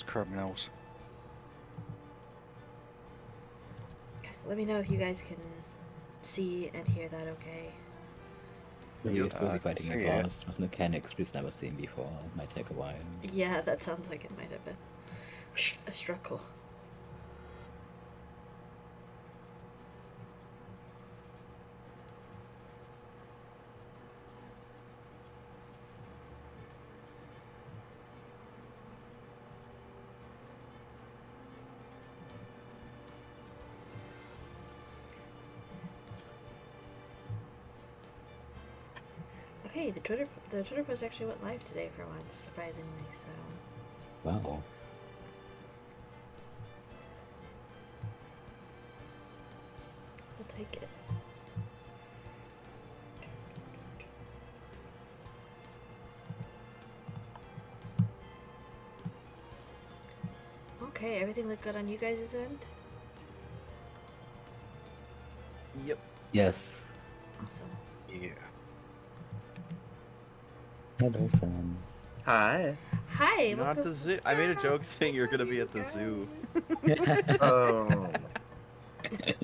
Those criminals. Okay, let me know if you guys can see and hear that okay. You're supposed to be fighting see a it. boss with mechanics we've never seen before. It might take a while. Yeah, that sounds like it might have been a struggle. Okay, the Twitter post actually went live today for once, surprisingly. So. Wow. We'll take it. Okay, everything looked good on you guys' end? Yep. Yes. Awesome. Yeah. Hello, Sam. Hi. Hi, You're not welcome. at the zoo. I made a joke saying you're gonna be at the zoo. Oh.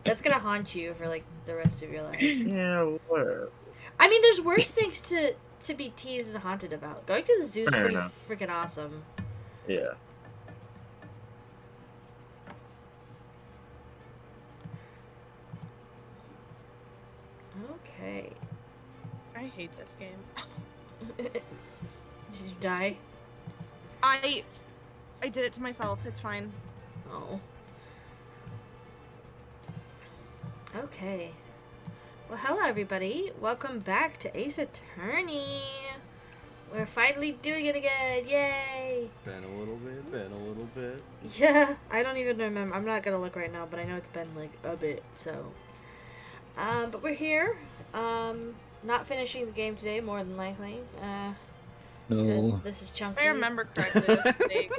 That's gonna haunt you for like the rest of your life. Yeah, whatever. I mean, there's worse things to be teased and haunted about. Going to the zoo is Fair pretty enough. freaking awesome. Yeah. Okay. I hate this game. Did you die? I did it to myself. It's fine. Oh. Okay. Well, hello everybody. Welcome back to Ace Attorney. We're finally doing it again. Yay! Been a little bit. Yeah, I don't even remember. I'm not gonna look right now, but I know it's been like a bit. So, but we're here. Not finishing the game today, more than likely. Because No. this is If chunky. I remember correctly, this is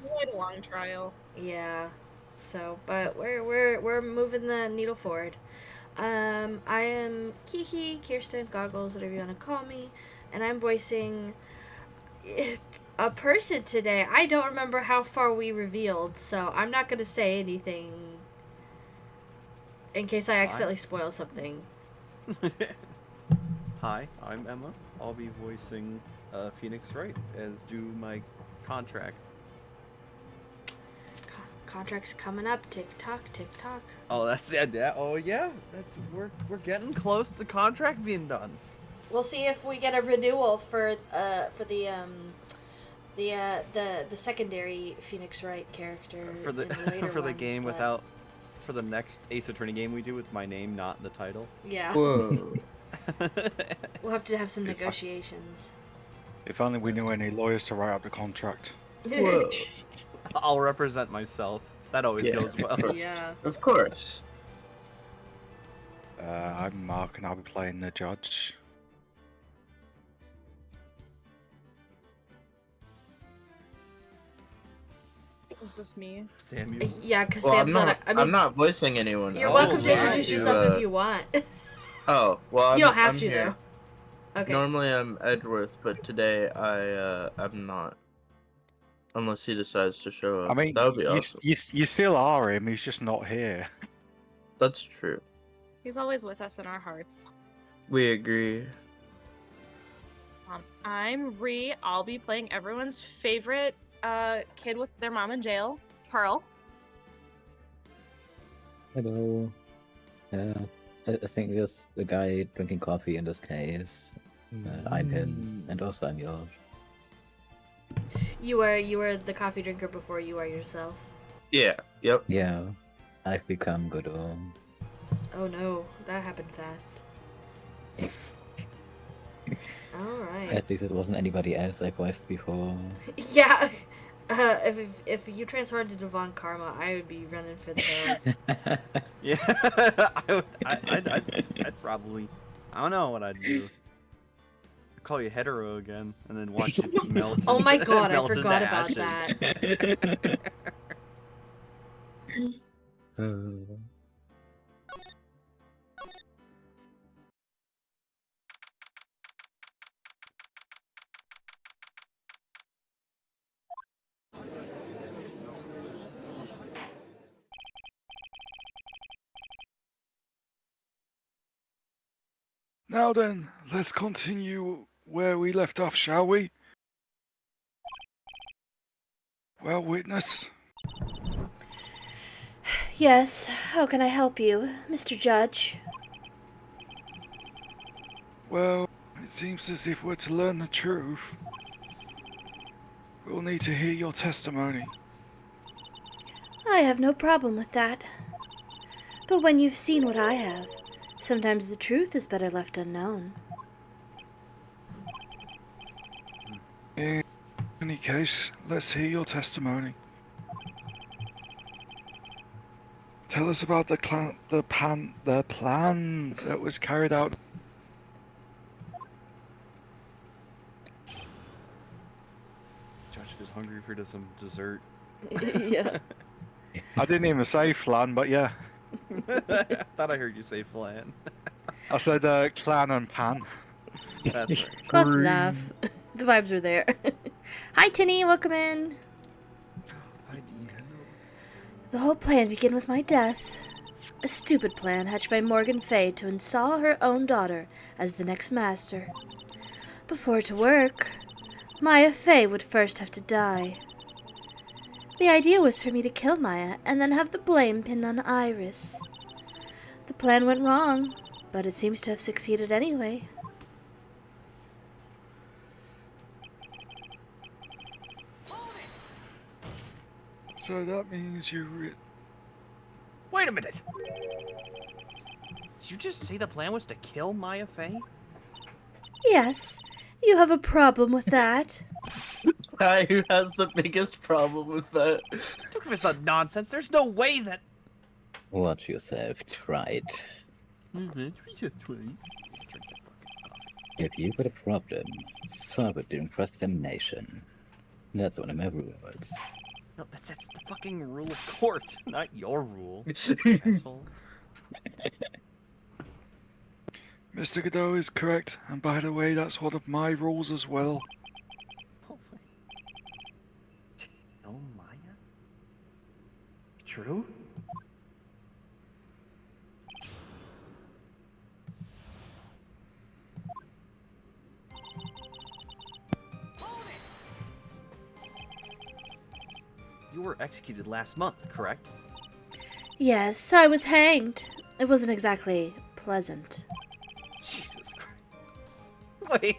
quite a long trial. Yeah. So, but we're moving the needle forward. I am Kiki, Kirsten, Goggles, whatever you want to call me, and I'm voicing a person today. I don't remember how far we revealed, so I'm not gonna say anything in case I accidentally spoil something. Hi, I'm Emma. I'll be voicing Phoenix Wright, as do my contract. Contract's coming up. Tick tock, tick tock. Oh, that's it. Yeah. Oh, yeah. That's we're getting close to the contract being done. We'll see if we get a renewal for the secondary Phoenix Wright character For the in the later for the ones, game but... without for the next Ace Attorney game we do with my name not in the title. Yeah. Whoa. We'll have to have some If I- negotiations. If only we knew any lawyers to write up the contract. Whoa. I'll represent myself. That always Yeah. goes well. Yeah. Of course. I'm Mark, and I'll be playing the judge. Is this me? Samuel. Yeah, because Well, Sam's not. I'm not voicing anyone. You're Oh, welcome to yeah. introduce yourself if you want. Oh, well, You don't have I'm to here. though. Okay. Normally I'm Edgeworth, but today I'm not. Unless he decides to show up. I mean, that would be awesome. you still are him, he's just not here. That's true. He's always with us in our hearts. We agree. I'm Ree. I'll be playing everyone's favorite kid with their mom in jail, Pearl. Hello. I think there's the guy drinking coffee in this case. I'm him, and also I'm yours. You were the coffee drinker before you are yourself. Yeah. Yep. Yeah, I've become good. Oh no, that happened fast. All right. At least it wasn't anybody else I voiced before. Yeah. If you transformed into Von Karma, I would be running for the hills. Yeah. I'd probably. I don't know what I'd do. I'd call you hetero again, and then watch you melt. Oh my into- god, I melt into forgot about ashes. that. Now then, let's continue where we left off, shall we? Well, witness, Yes, how can I help you, Mr. Judge? well, it seems as if we're to learn the truth, we'll need to hear your testimony. I have no problem with that. But when you've seen what I have, sometimes the truth is better left unknown. In any case, let's hear your testimony. Tell us about the plan that was carried out. Josh is hungry for some dessert. Yeah. I didn't even say flan, but yeah. I thought I heard you say flan. I said clan and pan. That's right. Close enough. The vibes were there. Hi, Tinny. Welcome in. The whole plan began with my death. A stupid plan hatched by Morgan Fay to install her own daughter as the next master. Before it to work, Maya Fay would first have to die. The idea was for me to kill Maya and then have the blame pinned on Iris. The plan went wrong, but it seems to have succeeded anyway. So that means you... Wait a minute! Did you just say the plan was to kill Maya Fey? Yes, you have a problem with that. Guy who has the biggest problem with that. Don't give us that nonsense. There's no way that. Watch yourself, tried. If you got a problem, solve it during cross-examination. That's one of my rules. No, that's the fucking rule of court, not your rule. Asshole. Mr. Godot is correct, and by the way, that's one of my rules as well. Oh my. No, Maya? True? You were executed last month, correct? Yes, I was hanged. It wasn't exactly pleasant. Jesus Christ. Wait.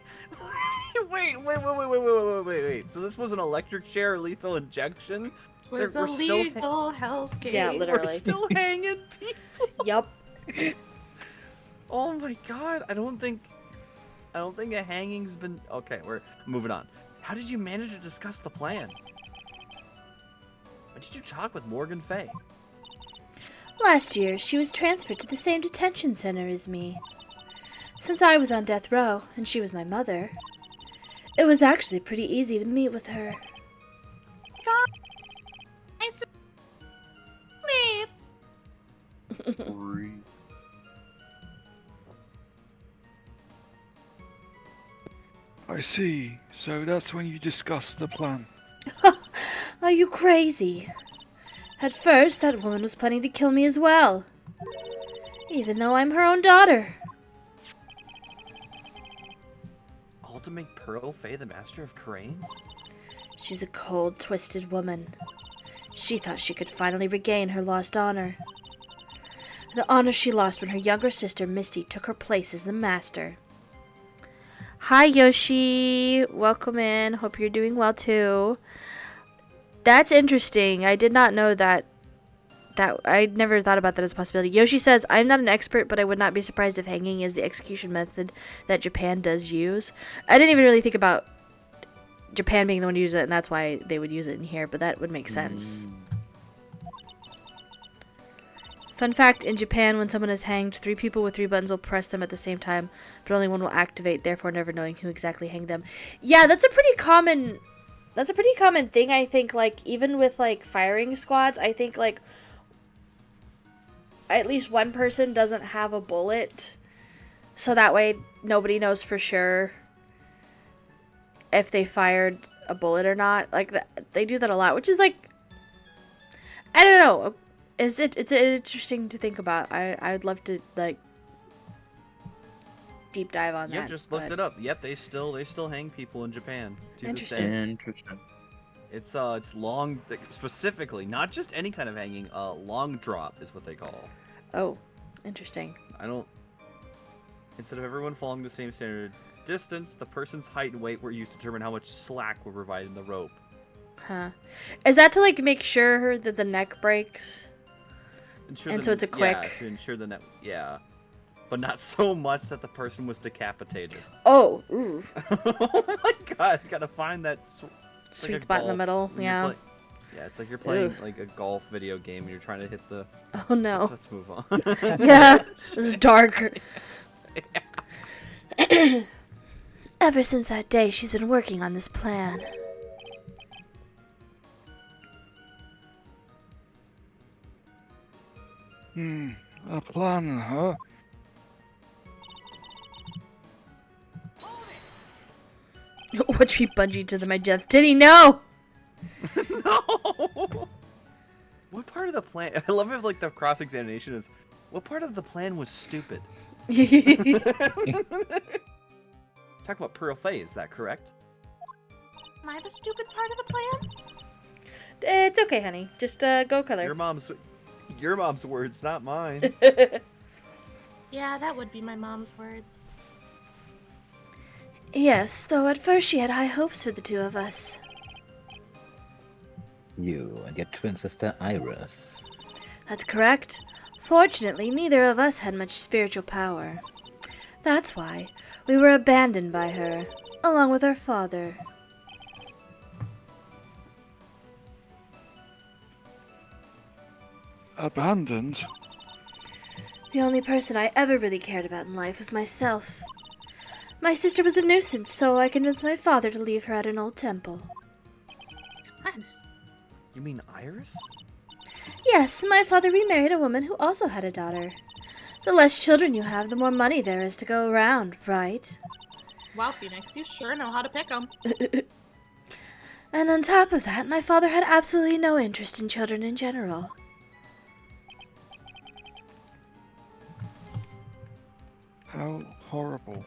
So this was an electric chair lethal injection? Was a We're still lethal hellscape. Yeah, literally. We're still hanging people? Yup. Oh my god, I don't think a hanging's been... Okay, we're moving on. How did you manage to discuss the plan? When did you talk with Morgan Fay? Last year, she was transferred to the same detention center as me. Since I was on death row, and she was my mother, it was actually pretty easy to meet with her. Please. I see. So that's when you discussed the plan. Are you crazy? At first, that woman was planning to kill me as well. Even though I'm her own daughter. All to make Pearl Fay the master of Crane? She's a cold, twisted woman. She thought she could finally regain her lost honor. The honor she lost when her younger sister, Misty, took her place as the master. Hi, Yoshi. Welcome in. Hope you're doing well, too. That's interesting. I did not know that. I never thought about that as a possibility. Yoshi says, I'm not an expert, but I would not be surprised if hanging is the execution method that Japan does use. I didn't even really think about Japan being the one to use it, and that's why they would use it in here, but that would make sense. Fun fact, in Japan, when someone is hanged, 3 people with 3 buttons will press them at the same time, but only one will activate, therefore never knowing who exactly hanged them. Yeah, that's a pretty common thing, I think, like, even with, like, firing squads, I think, like, at least one person doesn't have a bullet, so that way nobody knows for sure if they fired a bullet or not. Like, they do that a lot, which is, like, I don't know. It's interesting to think about. I'd love to, like, deep dive on Yeah, that. just looked but- it up. Yep, they still hang people in Japan. To this Interesting. day. Interesting. It's long, specifically, not just any kind of hanging. Long drop is what they call. Oh, interesting. I don't. Instead of everyone following the same standard distance, the person's height and weight were used to determine how much slack were provided in the rope. Huh. Is that to like make sure that the neck breaks? Ensure And the- so it's a Yeah, quick- to ensure the net. Yeah, but not so much that the person was decapitated. Oh, ooh. Oh my god! Gotta find that it's like Sweet a spot in the golf- middle. when you're Yeah. Yeah, it's like you're playing Ugh. like a golf video game and you're trying to hit the. Oh no. Let's move on. Yeah. This is dark. Ever since that day, she's been working on this plan. A plan, huh? Watch me bungee to my death. Did he know? No. What part of the plan? I love it. Like the cross examination is. What part of the plan was stupid? Talk about Pearl Fay. Is that correct? Am I the stupid part of the plan? It's okay, honey. Just go color. Your mom's words, not mine. Yeah, that would be my mom's words. Yes, though at first she had high hopes for the two of us. You and your twin sister Iris. That's correct. Fortunately, neither of us had much spiritual power. That's why we were abandoned by her, along with our father. Abandoned? The only person I ever really cared about in life was myself. My sister was a nuisance, so I convinced my father to leave her at an old temple. What? You mean Iris? Yes, my father remarried a woman who also had a daughter. The less children you have, the more money there is to go around, right? Wow, Phoenix, you sure know how to pick 'em. And on top of that, my father had absolutely no interest in children in general. How horrible.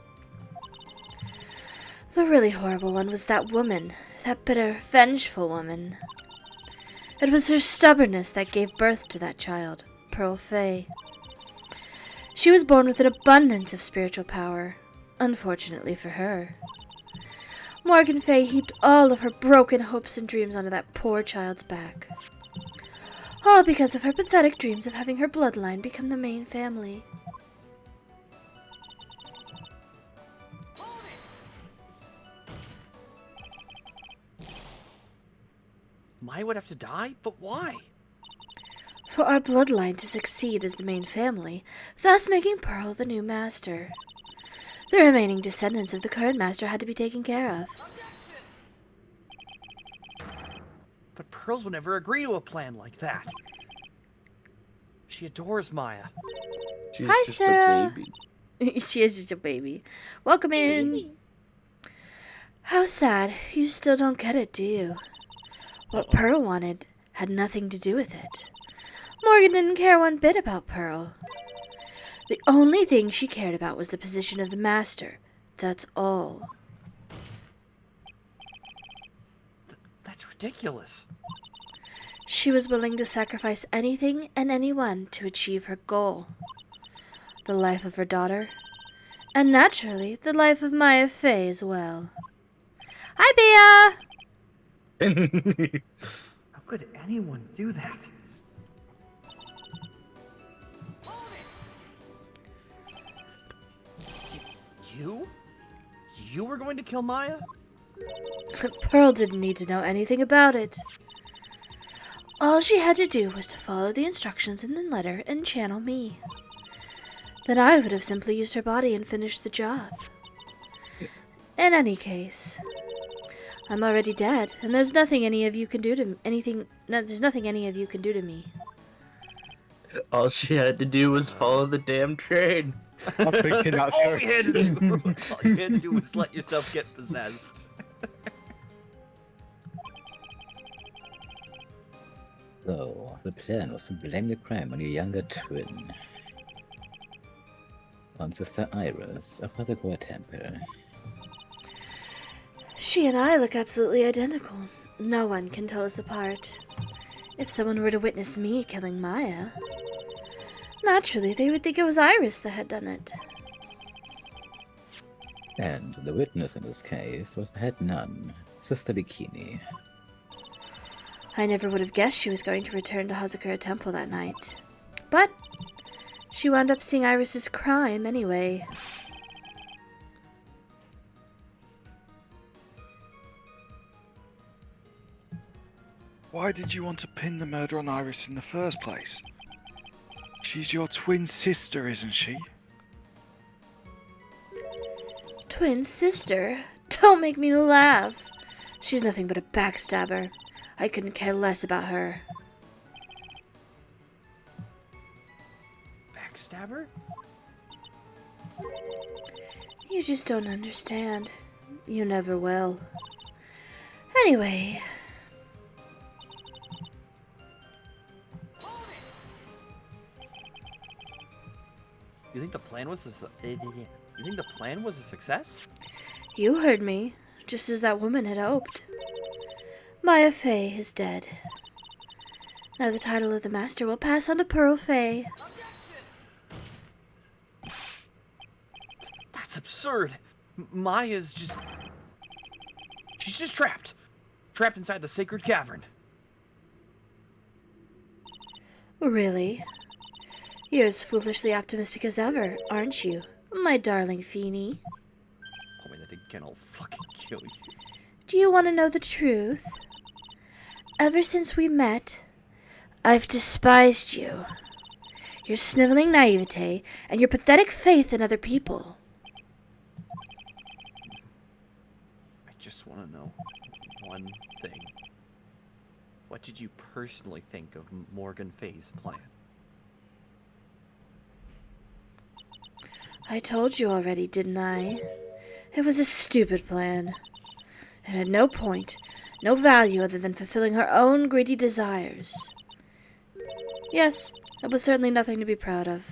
The really horrible one was that woman, that bitter, vengeful woman. It was her stubbornness that gave birth to that child, Pearl Fay. She was born with an abundance of spiritual power, unfortunately for her. Morgan Fay heaped all of her broken hopes and dreams onto that poor child's back. All because of her pathetic dreams of having her bloodline become the main family. Maya would have to die? But why? For our bloodline to succeed as the main family, thus making Pearl the new master. The remaining descendants of the current master had to be taken care of. But Pearls would never agree to a plan like that. She adores Maya. She's Hi, just Sarah. a baby. She is just a baby. Welcome in. How sad. You still don't get it, do you? What Pearl wanted had nothing to do with it. Morgan didn't care one bit about Pearl. The only thing she cared about was the position of the master. That's all. That's ridiculous. She was willing to sacrifice anything and anyone to achieve her goal. The life of her daughter. And naturally, the life of Maya Fey as well. Hi, Bea! How could anyone do that? You? You were going to kill Maya? Pearl didn't need to know anything about it. All she had to do was to follow the instructions in the letter and channel me. Then I would have simply used her body and finished the job. In any case, I'm already dead, and there's nothing any of you can do to there's nothing any of you can do to me. All she had to do was follow the damn train. I'm thinking that's All her. you had to do, all you had to do was let yourself get possessed. So, the plan was to blame the crime on your younger twin. on Sister Iris of Hazagoa Temple. She and I look absolutely identical. No one can tell us apart. If someone were to witness me killing Maya, naturally they would think it was Iris that had done it. And the witness in this case was the head nun, Sister Bikini. I never would have guessed she was going to return to Hazakura Temple that night. But she wound up seeing Iris's crime anyway. Why did you want to pin the murder on Iris in the first place? She's your twin sister, isn't she? Twin sister? Don't make me laugh. She's nothing but a backstabber. I couldn't care less about her. Backstabber? You just don't understand. You never will. Anyway, You think the plan was you think the plan was a success? you heard me, just as that woman had hoped. Maya Fey is dead. Now the title of the master will pass on to Pearl Fey. That's absurd. Maya's just... She's just trapped. Trapped inside the sacred cavern. Really? You're as foolishly optimistic as ever, aren't you, my darling Feeny? Oh man, that again, I'll fucking kill you. Do you want to know the truth? Ever since we met, I've despised you. Your sniveling naivete and your pathetic faith in other people. I just want to know one thing. What did you personally think of Morgan Fay's plan? I told you already, didn't I? It was a stupid plan. It had no point, no value other than fulfilling her own greedy desires. Yes, it was certainly nothing to be proud of.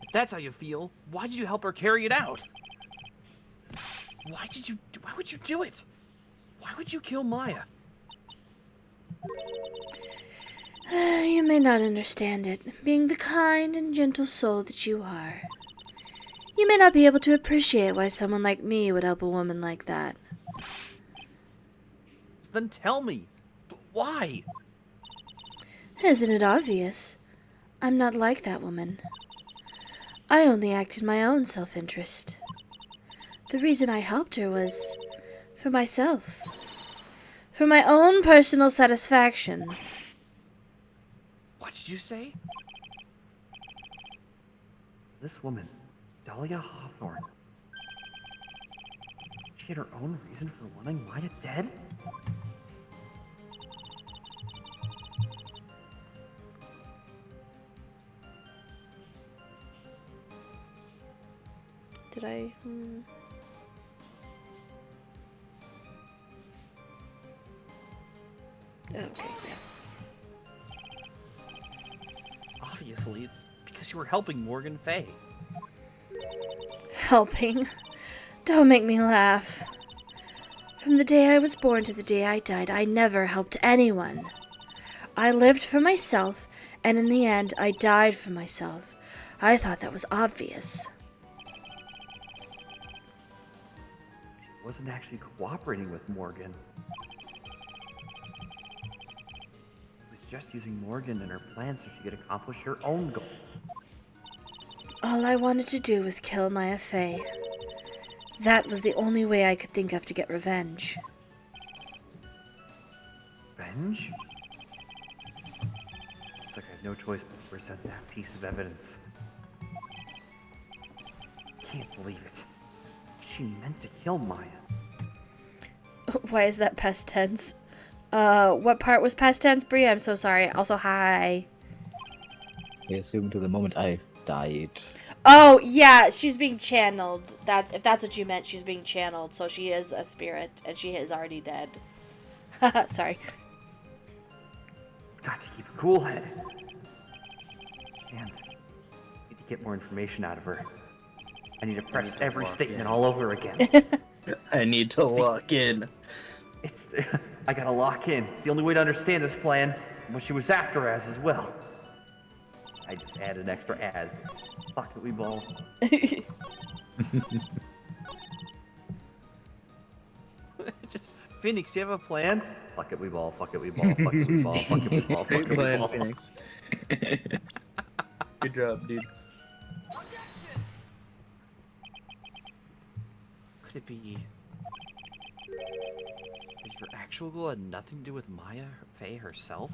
If that's how you feel, why did you help her carry it out? Why would you do it? Why would you kill Maya? You may not understand it, being the kind and gentle soul that you are. You may not be able to appreciate why someone like me would help a woman like that. So then tell me, why? Isn't it obvious? I'm not like that woman. I only act in my own self-interest. The reason I helped her was for myself. For my own personal satisfaction. What did you say? This woman, Dahlia Hawthorne. She had her own reason for wanting Maya dead? Did I? Okay, yeah. Obviously, it's because you were helping Morgan Fay. Helping? Don't make me laugh. From the day I was born to the day I died, I never helped anyone. I lived for myself, and in the end, I died for myself. I thought that was obvious. She wasn't actually cooperating with Morgan. She was just using Morgan and her plan so she could accomplish her own goal. All I wanted to do was kill Maya Fey. That was the only way I could think of to get revenge. Revenge? It's like I have no choice but to present that piece of evidence. Can't believe it. She meant to kill Maya. Why is that past tense? What part was past tense, Brie? I'm so sorry. Also, hi. I assume to the moment I died. Oh, yeah, she's being channeled. If that's what you meant, she's being channeled. So she is a spirit, and she is already dead. Sorry. Got to keep a cool head. And get more information out of her. I need to press to every lock statement in. all over again. I need to lock in. I gotta lock in. It's the only way to understand this plan. And what she was after as well. I just added an extra as. Fuck it, we ball. Just Phoenix, you have a plan? Fuck it, we ball. Fuck it, we ball. Fuck it, we ball. Fuck it, we ball. Fuck Great it, we plan, ball. Phoenix. Good job, dude. Could it be that your actual goal had nothing to do with Maya Faye herself?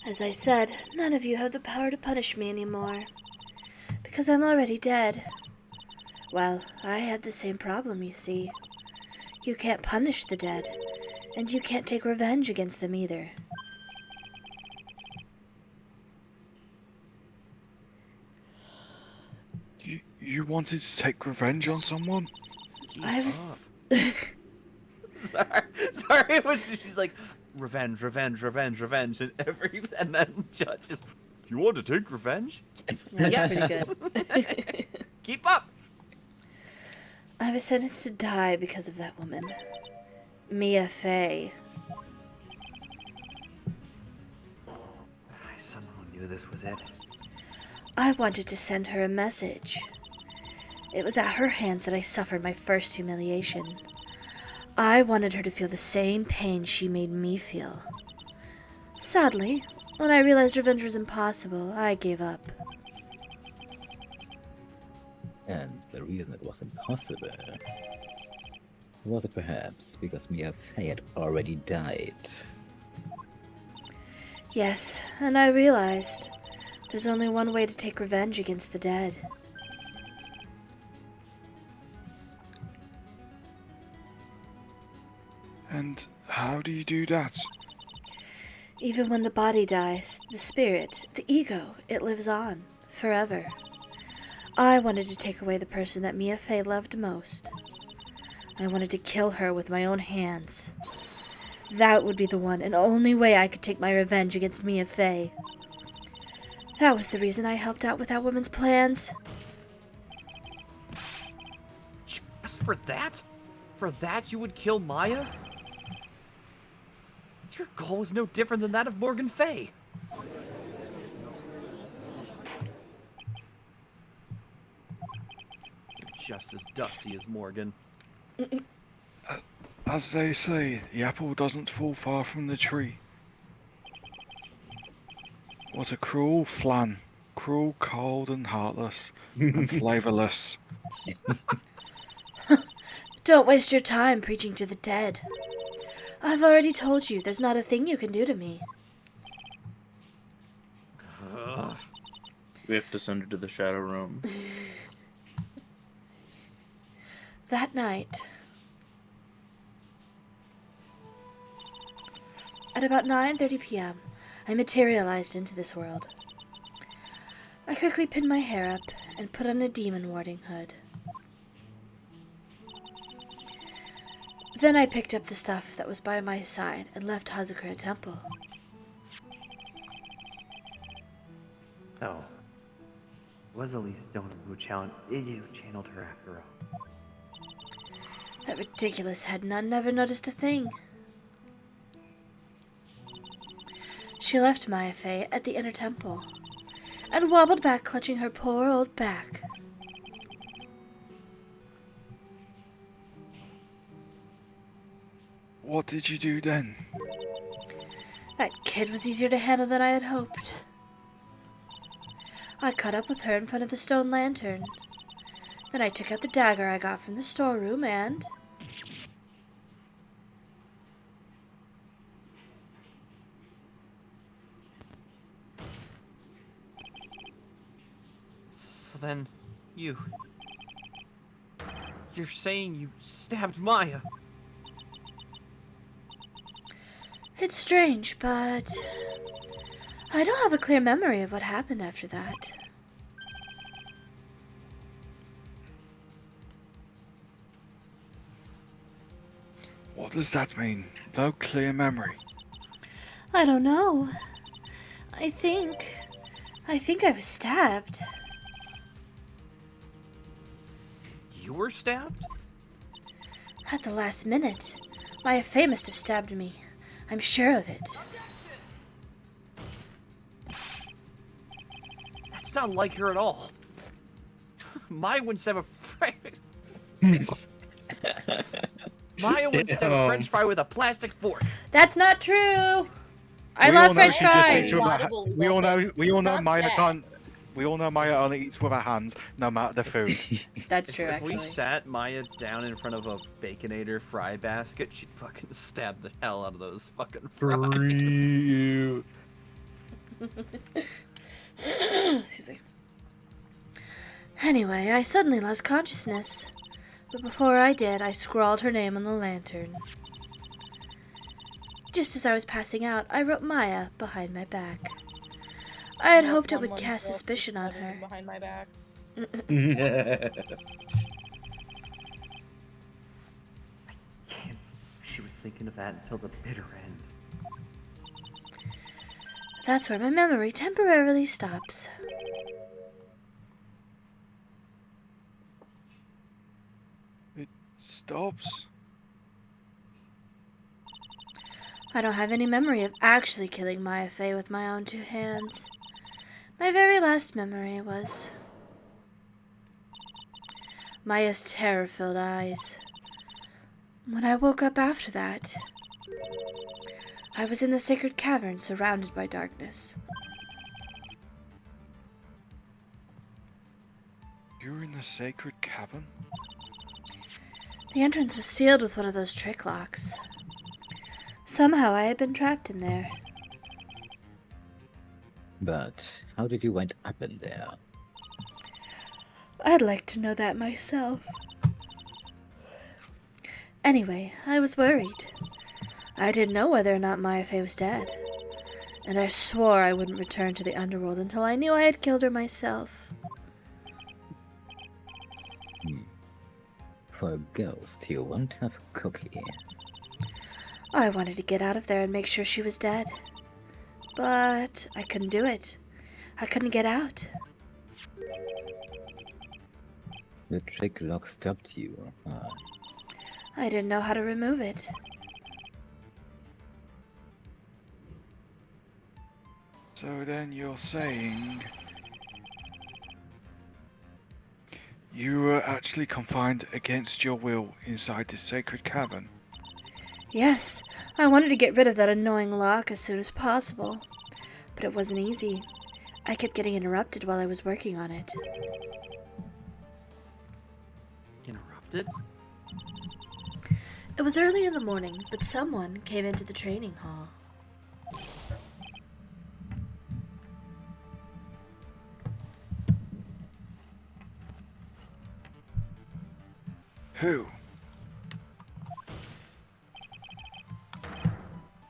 As I said, none of you have the power to punish me anymore. Because I'm already dead. Well, I had the same problem, you see. You can't punish the dead, and you can't take revenge against them either. You wanted to take revenge on someone? I was... Sorry, it was just, she's like, revenge, revenge, revenge, revenge, and then Judge just, you want to take revenge? That's pretty good. Keep up! I was sentenced to die because of that woman. Mia Fey. I somehow knew this was it. I wanted to send her a message. It was at her hands that I suffered my first humiliation. I wanted her to feel the same pain she made me feel. Sadly, when I realized revenge was impossible, I gave up. And the reason it was impossible was it perhaps because Mia Fey had already died. Yes, and I realized there's only one way to take revenge against the dead. And how do you do that? Even when the body dies, the spirit, the ego, it lives on, forever. I wanted to take away the person that Mia Fey loved most. I wanted to kill her with my own hands. That would be the one and only way I could take my revenge against Mia Fey. That was the reason I helped out with that woman's plans. Just for that? For that you would kill Maya? Your goal was no different than that of Morgan Fay. Just as dusty as Morgan. As they say, the apple doesn't fall far from the tree. What a cruel flan. Cruel, cold, and heartless, and flavorless. Don't waste your time preaching to the dead. I've already told you there's not a thing you can do to me. We have to send her to the Shadow Room. That night, at about 9:30 p.m., I materialized into this world. I quickly pinned my hair up and put on a demon warding hood. Then I picked up the stuff that was by my side and left Hazakura Temple. So, it was Elise Donham who channeled her after all. That ridiculous head nun never noticed a thing. She left Maya Fey at the inner temple and wobbled back clutching her poor old back. What did you do then? That kid was easier to handle than I had hoped. I caught up with her in front of the stone lantern. Then I took out the dagger I got from the storeroom and... So then, you're saying you stabbed Maya? It's strange, but I don't have a clear memory of what happened after that. What does that mean? No clear memory. I don't know. I think I was stabbed. You were stabbed? At the last minute. Maya Fey must have stabbed me. I'm sure of it. That's not like her at all. Maya wouldn't stab a Maya wouldn't stab a French fry with a plastic fork. That's not true. I We love all know French she just fries. eats with her we all know Stop Maya that. can't. We all know Maya only eats with her hands, no matter the food. That's true, If we actually. sat Maya down in front of a Baconator fry basket, she'd fucking stab the hell out of those fucking fries. Excuse me. Anyway, I suddenly lost consciousness. But before I did, I scrawled her name on the lantern. Just as I was passing out, I wrote Maya behind my back. I had hoped it would Someone cast else suspicion on stabbed me her. behind my back. Can't. She was thinking of that until the bitter end. That's where my memory temporarily stops. Stops. I don't have any memory of actually killing Maya Fey with my own 2 hands. My very last memory was Maya's terror-filled eyes. When I woke up after that, I was in the sacred cavern surrounded by darkness. You're in the sacred cavern? The entrance was sealed with one of those trick locks. Somehow I had been trapped in there. But how did you wind up in there? I'd like to know that myself. Anyway, I was worried. I didn't know whether or not Maya Fey was dead. And I swore I wouldn't return to the underworld until I knew I had killed her myself. For a ghost, you won't have a cookie. I wanted to get out of there and make sure she was dead. But I couldn't do it. I couldn't get out. The trick lock stopped you. I didn't know how to remove it. So then you're saying you were actually confined against your will inside this sacred cavern? Yes, I wanted to get rid of that annoying lock as soon as possible. But it wasn't easy. I kept getting interrupted while I was working on it. Interrupted? It was early in the morning, but someone came into the training hall. Who?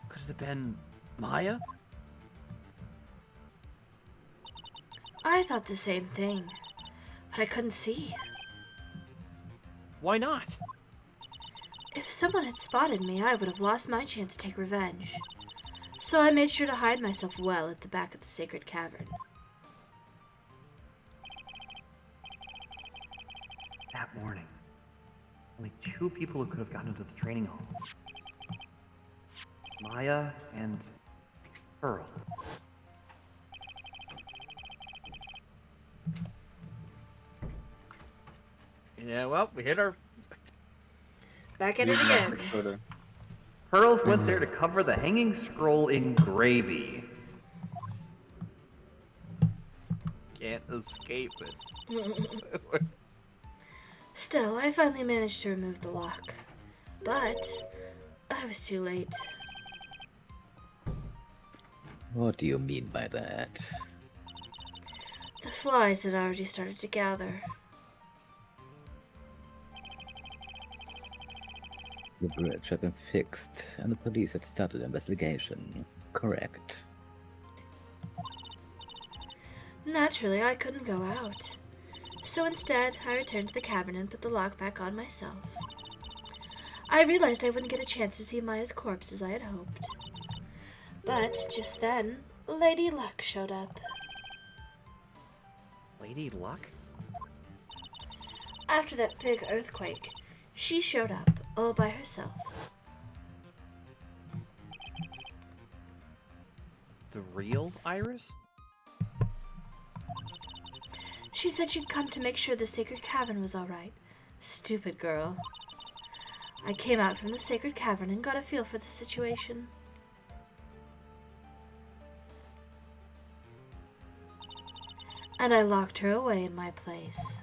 Could it have been Maya? I thought the same thing, but I couldn't see. Why not? If someone had spotted me, I would have lost my chance to take revenge. So I made sure to hide myself well at the back of the sacred cavern. That morning, only 2 people who could have gotten into the training hall. Maya and Pearl. Yeah, well, we hit our... Back at it again. Pearls went there to cover the hanging scroll in gravy. Can't escape it. Still, I finally managed to remove the lock. But I was too late. What do you mean by that? The flies had already started to gather. The bridge had been fixed, and the police had started an investigation. Correct. Naturally, I couldn't go out. So instead, I returned to the cavern and put the lock back on myself. I realized I wouldn't get a chance to see Maya's corpse as I had hoped. But just then, Lady Luck showed up. Lady Luck? After that big earthquake, she showed up all by herself. The real Iris? She said she'd come to make sure the sacred cavern was all right. Stupid girl. I came out from the sacred cavern and got a feel for the situation. And I locked her away in my place.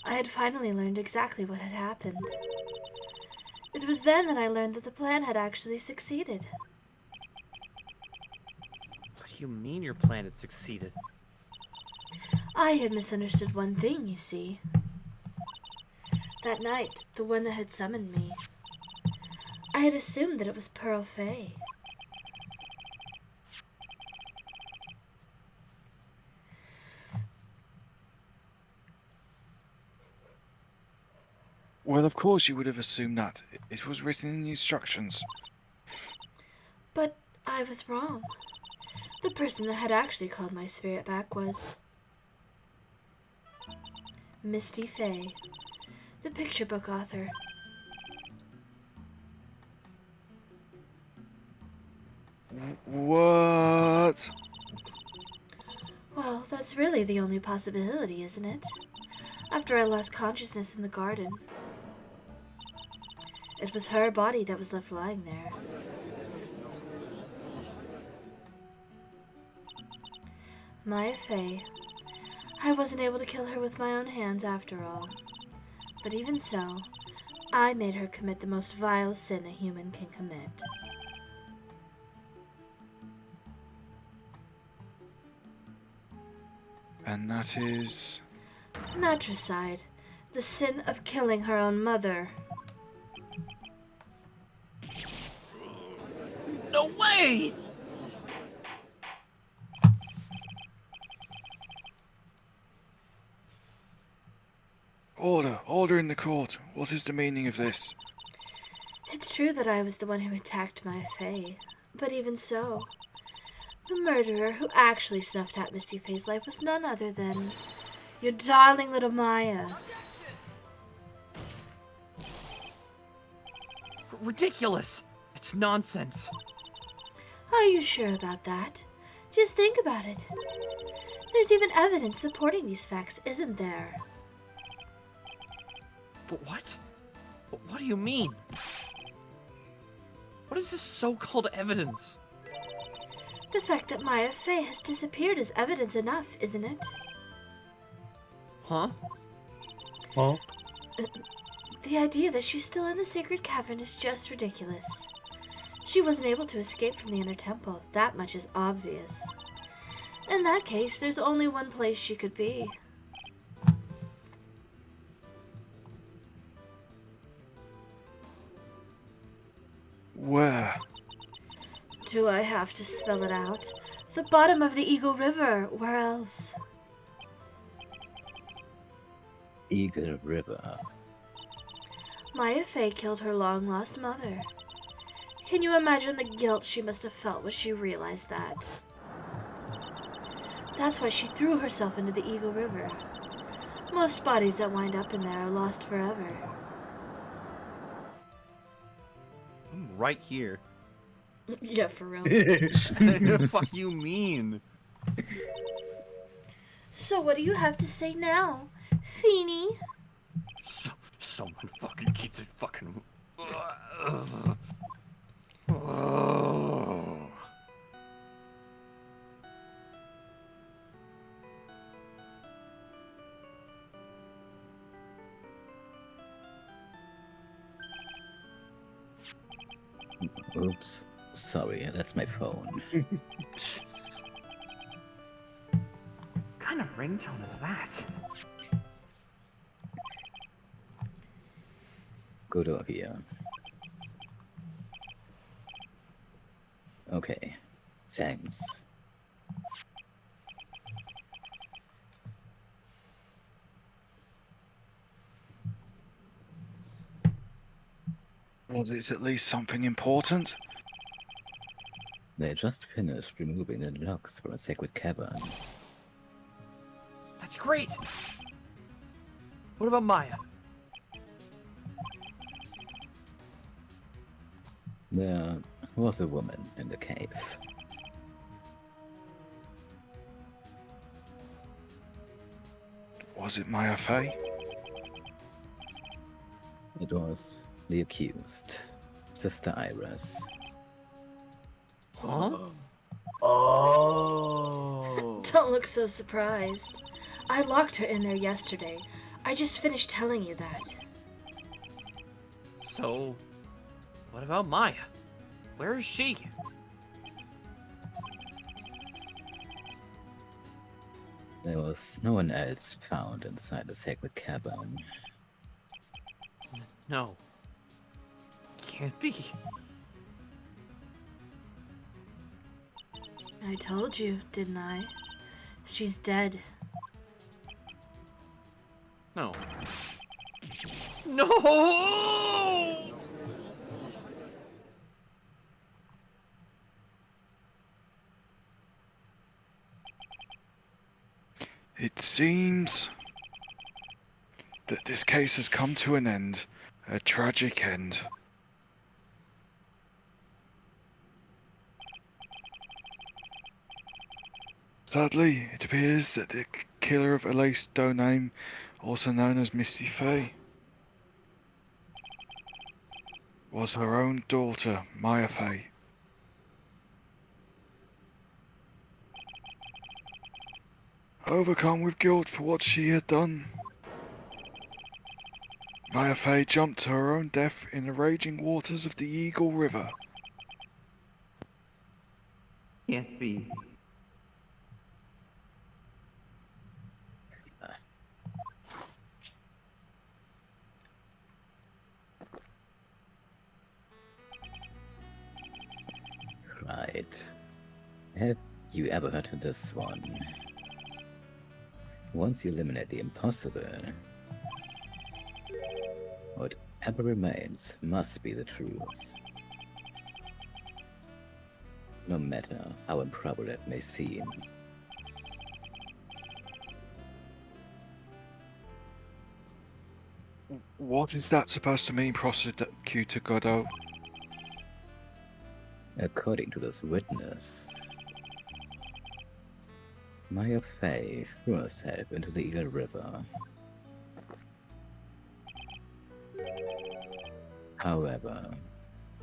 I had finally learned exactly what had happened. It was then that I learned that the plan had actually succeeded. What do you mean your plan had succeeded? I had misunderstood one thing, you see. That night, the one that had summoned me, I had assumed that it was Pearl Fay. Well, of course you would have assumed that. It was written in the instructions. But I was wrong. The person that had actually called my spirit back was Misty Fay, the picture book author. What? Well, that's really the only possibility, isn't it? After I lost consciousness in the garden, it was her body that was left lying there. Maya Fay. I wasn't able to kill her with my own hands after all. But even so, I made her commit the most vile sin a human can commit. And that is... Matricide. The sin of killing her own mother. No way! Order in the court. What is the meaning of this? It's true that I was the one who attacked Maya Fay, but even so, the murderer who actually snuffed out Misty Fay's life was none other than your darling little Maya. Ridiculous! It's nonsense. Are you sure about that? Just think about it. There's even evidence supporting these facts, isn't there? But what? What do you mean? What is this so-called evidence? The fact that Maya Fay has disappeared is evidence enough, isn't it? Huh? Huh? The idea that she's still in the sacred cavern is just ridiculous. She wasn't able to escape from the inner temple. That much is obvious. In that case, there's only one place she could be. Where? Do I have to spell it out? The bottom of the Eagle River. Where else? Eagle River. Maya Fay killed her long-lost mother. Can you imagine the guilt she must have felt when she realized that? That's why she threw herself into the Eagle River. Most bodies that wind up in there are lost forever. I'm right here. Yeah, for real. What the fuck you mean? So what do you have to say now, Feeny? Someone fucking gets it fucking... Oops. Sorry, that's my phone. What kind of ringtone is that? Good over here. Okay. Thanks. Was it at least something important? They just finished removing the logs from a sacred cavern. That's great. What about Maya? There was a woman in the cave. Was it Maya Fey? It was the accused, Sister Iris. Huh? Oh. Don't look so surprised. I locked her in there yesterday. I just finished telling you that. So, what about Maya? Where is she? There was no one else found inside the sacred cavern. No. Can't be. I told you, didn't I? She's dead. No. No! It seems that this case has come to an end. A tragic end. Sadly, it appears that the killer of Elise Doname, also known as Misty Fey, was her own daughter, Maya Fey. Overcome with guilt for what she had done, Maya Fey jumped to her own death in the raging waters of the Eagle River. Can't be. Right. Have you ever heard of this one? Once you eliminate the impossible, whatever remains must be the truth. No matter how improbable it may seem. What is that supposed to mean, Prosecutor Godot? According to this witness, Maya Fey threw herself into the Eagle River. However,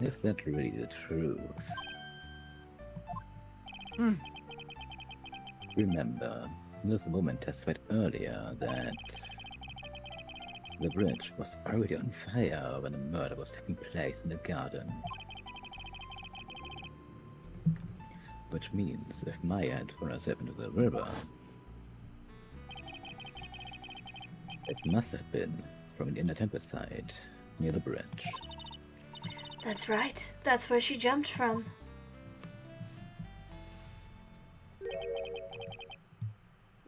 is that really the truth? Remember, this woman testified earlier that the bridge was already on fire when the murder was taking place in the garden. Which means if Maya had thrown herself into the river, it must have been from an inner temple site near the bridge. That's right. That's where she jumped from.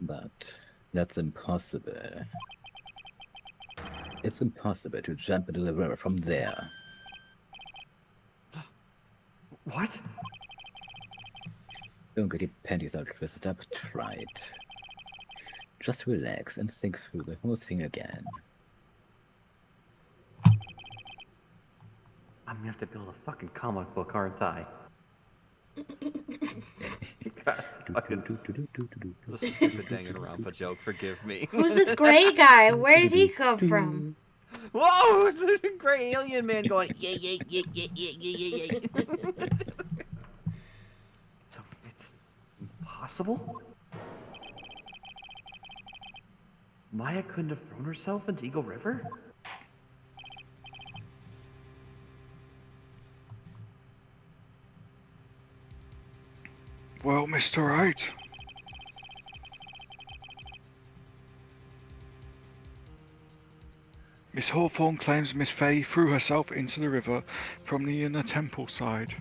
But that's impossible. It's impossible to jump into the river from there. What? Don't get your panties all twisted up, try it. Just relax and think through the whole thing again. I'm gonna have to build a fucking comic book, aren't I? That's fucking... The stupid Danganronpa joke, forgive me. Who's this gray guy? Where did he come from? Whoa! It's a gray alien man going, yeah, yeah, yeah, yeah, yeah, yeah, yeah, yeah. So it's impossible? Maya couldn't have thrown herself into Eagle River? Well, Mr. Right. Miss Hawthorne claims Miss Fey threw herself into the river from the inner temple side.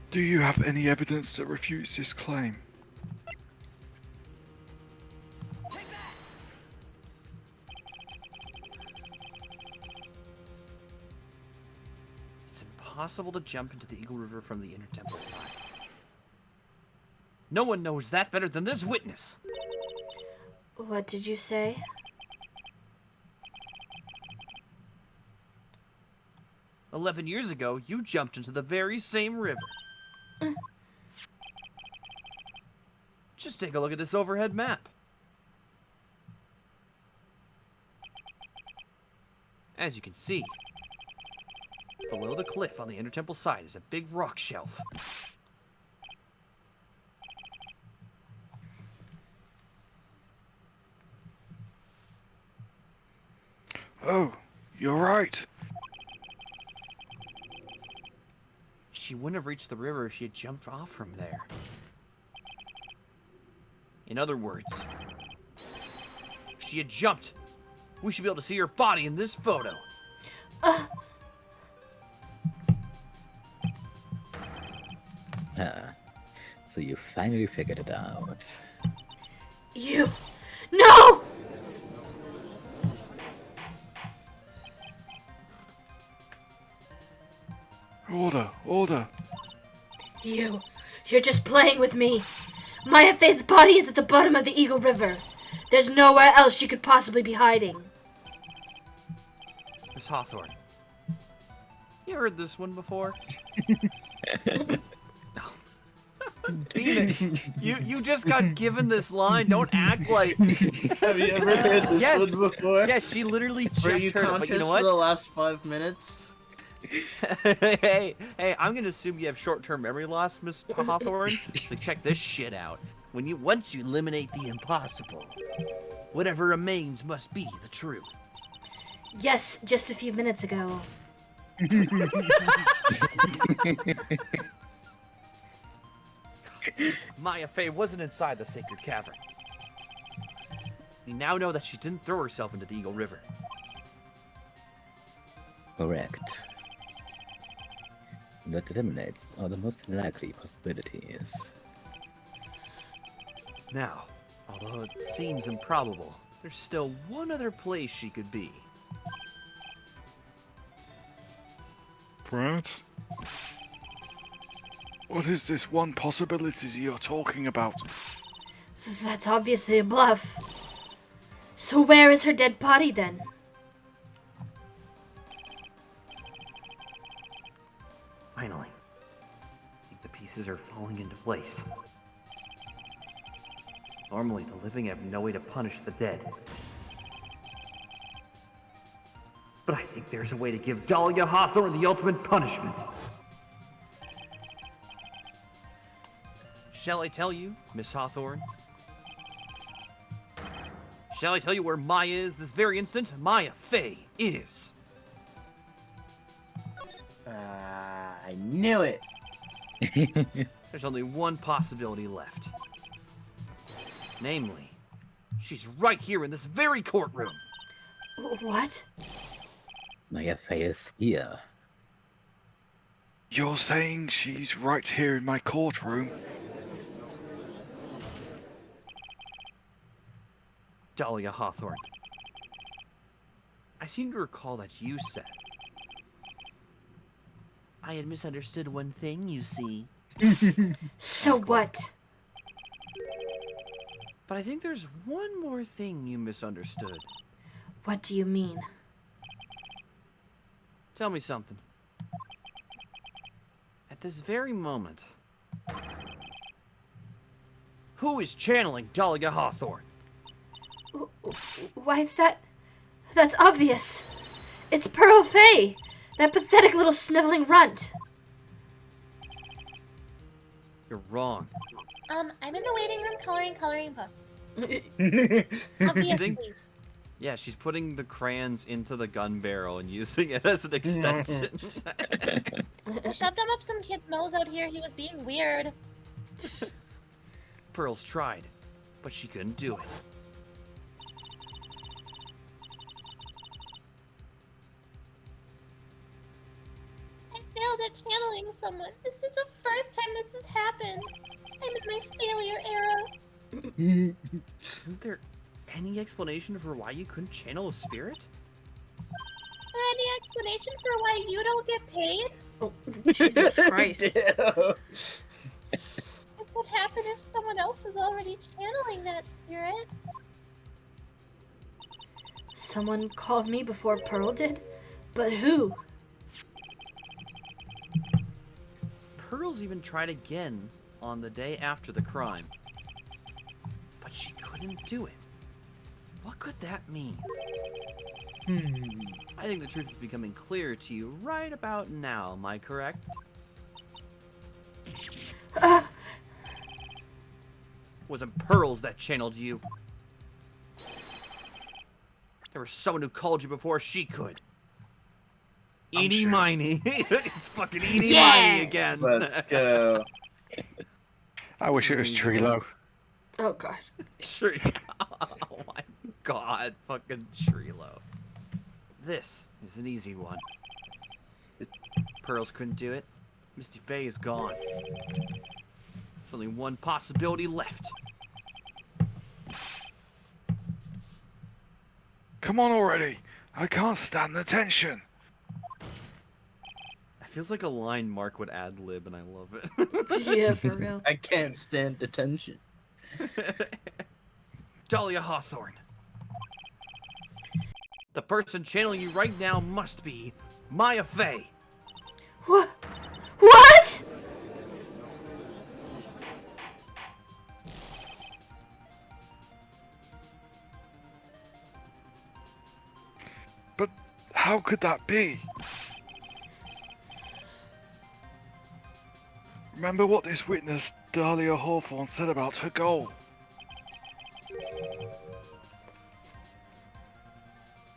Do you have any evidence that refutes this claim? impossible to jump into the Eagle River from the inner temple side. No one knows that better than this witness. What did you say? 11 years ago, you jumped into the very same river. Just take a look at this overhead map. As you can see, below the cliff on the inner temple side is a big rock shelf. Oh, you're right. She wouldn't have reached the river if she had jumped off from there. In other words, if she had jumped, we should be able to see her body in this photo. So you finally figured it out. You. No! Order. You're just playing with me. Maya Fey's body is at the bottom of the Eagle River. There's nowhere else she could possibly be hiding. Miss Hawthorne, you heard this one before? Phoenix, you just got given this line. Don't act like. Have you ever heard this one before? Yes, she literally just Were heard you it, but conscious you know for what? the last 5 minutes? hey, I'm gonna assume you have short-term memory loss, Miss Hawthorne. So check this shit out. Once you eliminate the impossible, whatever remains must be the truth. Yes, just a few minutes ago. Maya Fey wasn't inside the sacred cavern. We now know that she didn't throw herself into the Eagle River. Correct. That eliminates all the most likely possibilities. Now, although it seems improbable, there's still one other place she could be. Brad? What is this one possibility you're talking about? That's obviously a bluff. So where is her dead body then? Finally. I think the pieces are falling into place. Normally, the living have no way to punish the dead. But I think there's a way to give Dahlia Hawthorne the ultimate punishment. Shall I tell you, Miss Hawthorne? Shall I tell you where Maya is this very instant? Maya Fey is. I knew it. There's only one possibility left. Namely, she's right here in this very courtroom. What? Maya Fey is here. You're saying she's right here in my courtroom? Dahlia Hawthorne. I seem to recall that you said. I had misunderstood one thing, you see. So what? But I think there's one more thing you misunderstood. What do you mean? Tell me something. At this very moment, who is channeling Dahlia Hawthorne? Why, that's obvious. It's Pearl Fey, that pathetic little sniveling runt. You're wrong. I'm in the waiting room coloring books. You Obviously. think? Yeah, she's putting the crayons into the gun barrel and using it as an extension. I shoved him up some kid's nose out here. He was being weird. Pearl's tried, but she couldn't do it. I failed at channeling someone. This is the first time this has happened. I'm in my failure era. Isn't there any explanation for why you couldn't channel a spirit? Or any explanation for why you don't get paid? Oh, Jesus Christ. What would happen if someone else is already channeling that spirit? Someone called me before Pearl did? But who? Pearls even tried again on the day after the crime. But she couldn't do it. What could that mean? I think the truth is becoming clear to you right about now, am I correct? Wasn't Pearls that channeled you. There was someone who called you before she could. I'm Eeny sure. miny. It's fucking eeny Yeah! miny again. Let's go. I wish it was Trilo. Oh, God. Oh my god, fucking Trilo. This is an easy one. Pearls couldn't do it. Misty Faye is gone. There's only one possibility left. Come on already. I can't stand the tension. That feels like a line Mark would ad lib, and I love it. Yeah, for real. I can't stand detention. Dahlia Hawthorne. The person channeling you right now must be Maya Faye. What? What? But how could that be? Remember what this witness, Dahlia Hawthorne, said about her goal?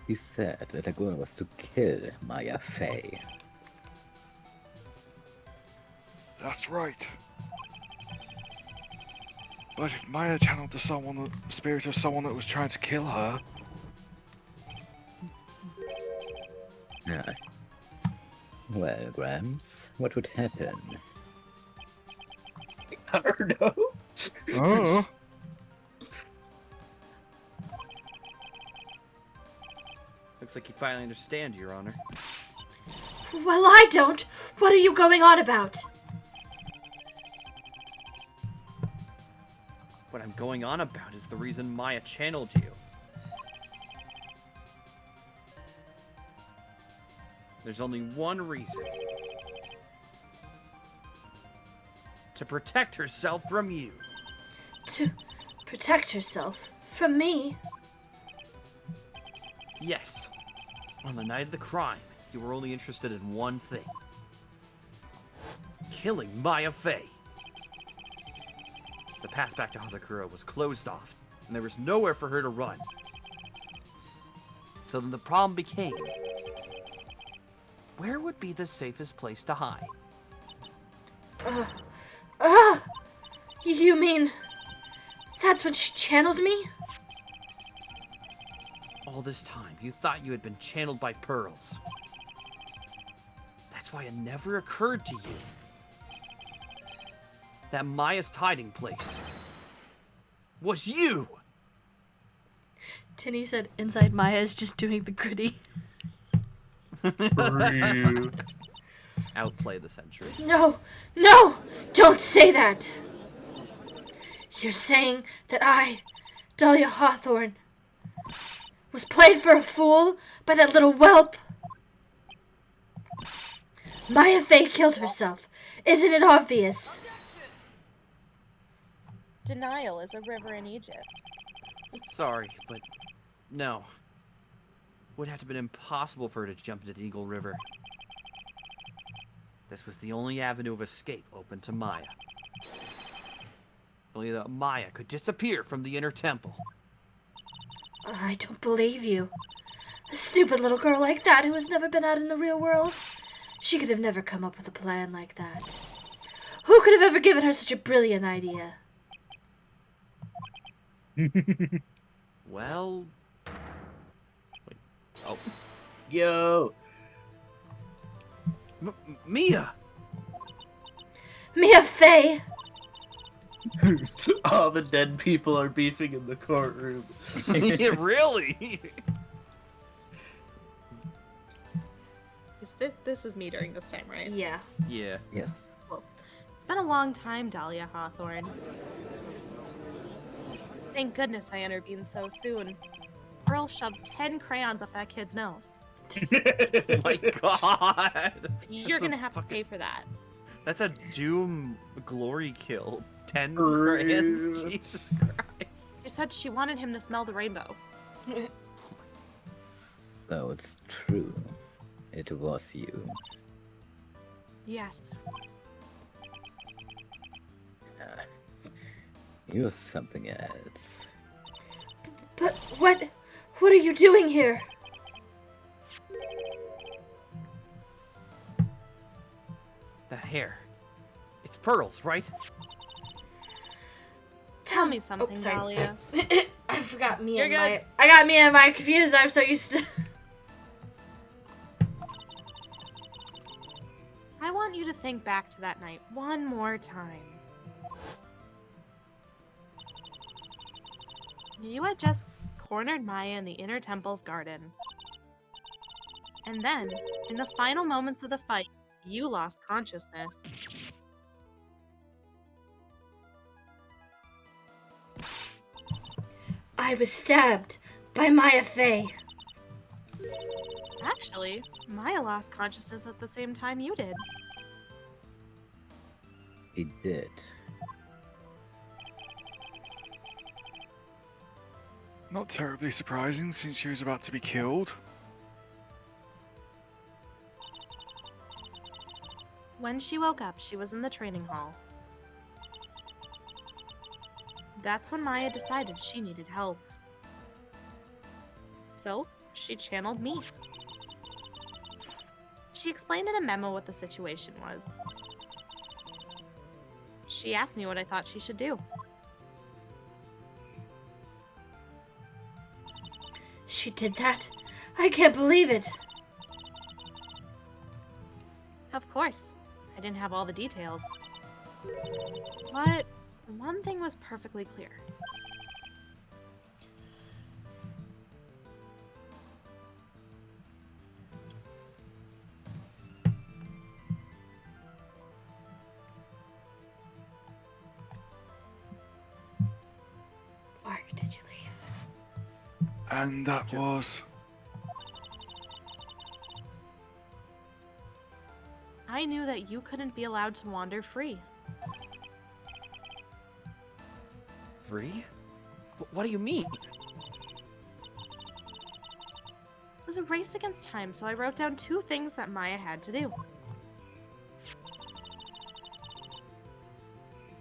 He said that the goal was to kill Maya Faye. That's right. But if Maya channeled the spirit of someone that was trying to kill her, Ah. Well, Grams, what would happen? I don't know. oh, Looks like you finally understand, Your Honor. Well, I don't. What are you going on about? What I'm going on about is the reason Maya channeled you. There's only one reason. To protect herself from you. To protect herself from me? Yes. On the night of the crime, you were only interested in one thing. Killing Maya Faye. The path back to Hazakura was closed off, and there was nowhere for her to run. So then the problem became, where would be the safest place to hide? You mean that's when she channeled me? All this time, you thought you had been channeled by Pearls. That's why it never occurred to you that Maya's hiding place was you! Tinny said inside Maya is just doing the gritty. Outplay the century. No! No! Don't say that! You're saying that I, Dahlia Hawthorne, was played for a fool by that little whelp? Maya Faye killed herself. Isn't it obvious? Denial is a river in Egypt. Sorry, but no. Would have to been impossible for her to jump into the Eagle River. This was the only avenue of escape open to Maya. Only that Maya could disappear from the inner temple. I don't believe you. A stupid little girl like that who has never been out in the real world. She could have never come up with a plan like that. Who could have ever given her such a brilliant idea? Well... Wait. Oh. Yo. Mia! Mia Faye! All the dead people are beefing in the courtroom. Really? Is This is me during this time, right? Yeah. Yeah. Yes. Well, it's been a long time, Dahlia Hawthorne. Thank goodness I intervened so soon. Pearl shoved 10 crayons up that kid's nose. Oh my god. You're That's a gonna have to fucking- pay for that. That's a Doom glory kill. 10 Rude. crayons. Jesus Christ. She said she wanted him to smell the rainbow. So it's true. It was you. Yes. You're something else. But what are you doing here? That hair. It's Pearl's, right? Tell me something, sorry. Dahlia. I forgot me You're and good. my. I got me and my confused. I'm so used to. I want you to think back to that night one more time. You had just cornered Maya in the inner temple's garden. And then, in the final moments of the fight, you lost consciousness. I was stabbed by Maya Fey. Actually, Maya lost consciousness at the same time you did. He did. Not terribly surprising since she was about to be killed. When she woke up, she was in the training hall. That's when Maya decided she needed help. So, she channeled me. She explained in a memo what the situation was. She asked me what I thought she should do. She did that? I can't believe it. Of course, I didn't have all the details. But one thing was perfectly clear. Mark, did you leave? And that was... I knew that you couldn't be allowed to wander free. Free? What do you mean? It was a race against time, so I wrote down 2 things that Maya had to do.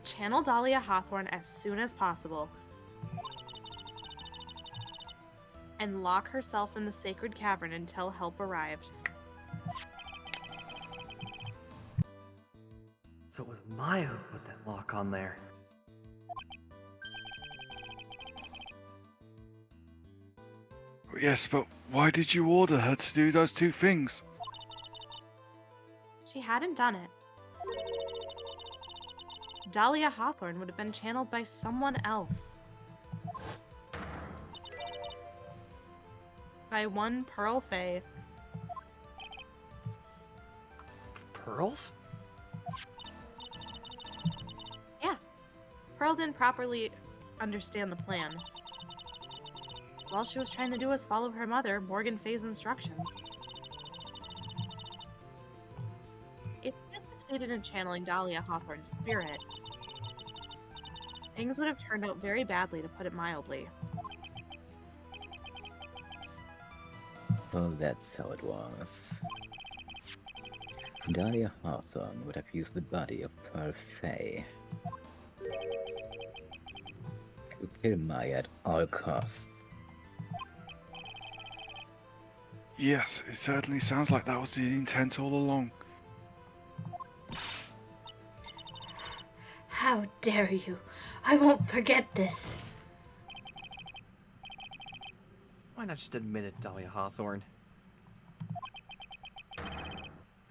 Channel Dahlia Hawthorne as soon as possible. And lock herself in the sacred cavern until help arrived. So it was Maya who put that lock on there. Yes, but why did you order her to do those 2 things? She hadn't done it. Dahlia Hawthorne would have been channeled by someone else. By one Pearl Faye. Pearls? Yeah. Pearl didn't properly understand the plan. All she was trying to do was follow her mother, Morgan Faye's instructions. If she had succeeded in channeling Dahlia Hawthorne's spirit, things would have turned out very badly, to put it mildly. So that's how it was. Dahlia Hawthorne would have used the body of Pearl Fey to kill Maya at all costs. Yes, it certainly sounds like that was the intent all along. How dare you? I won't forget this. Why not just admit it, Dahlia Hawthorne?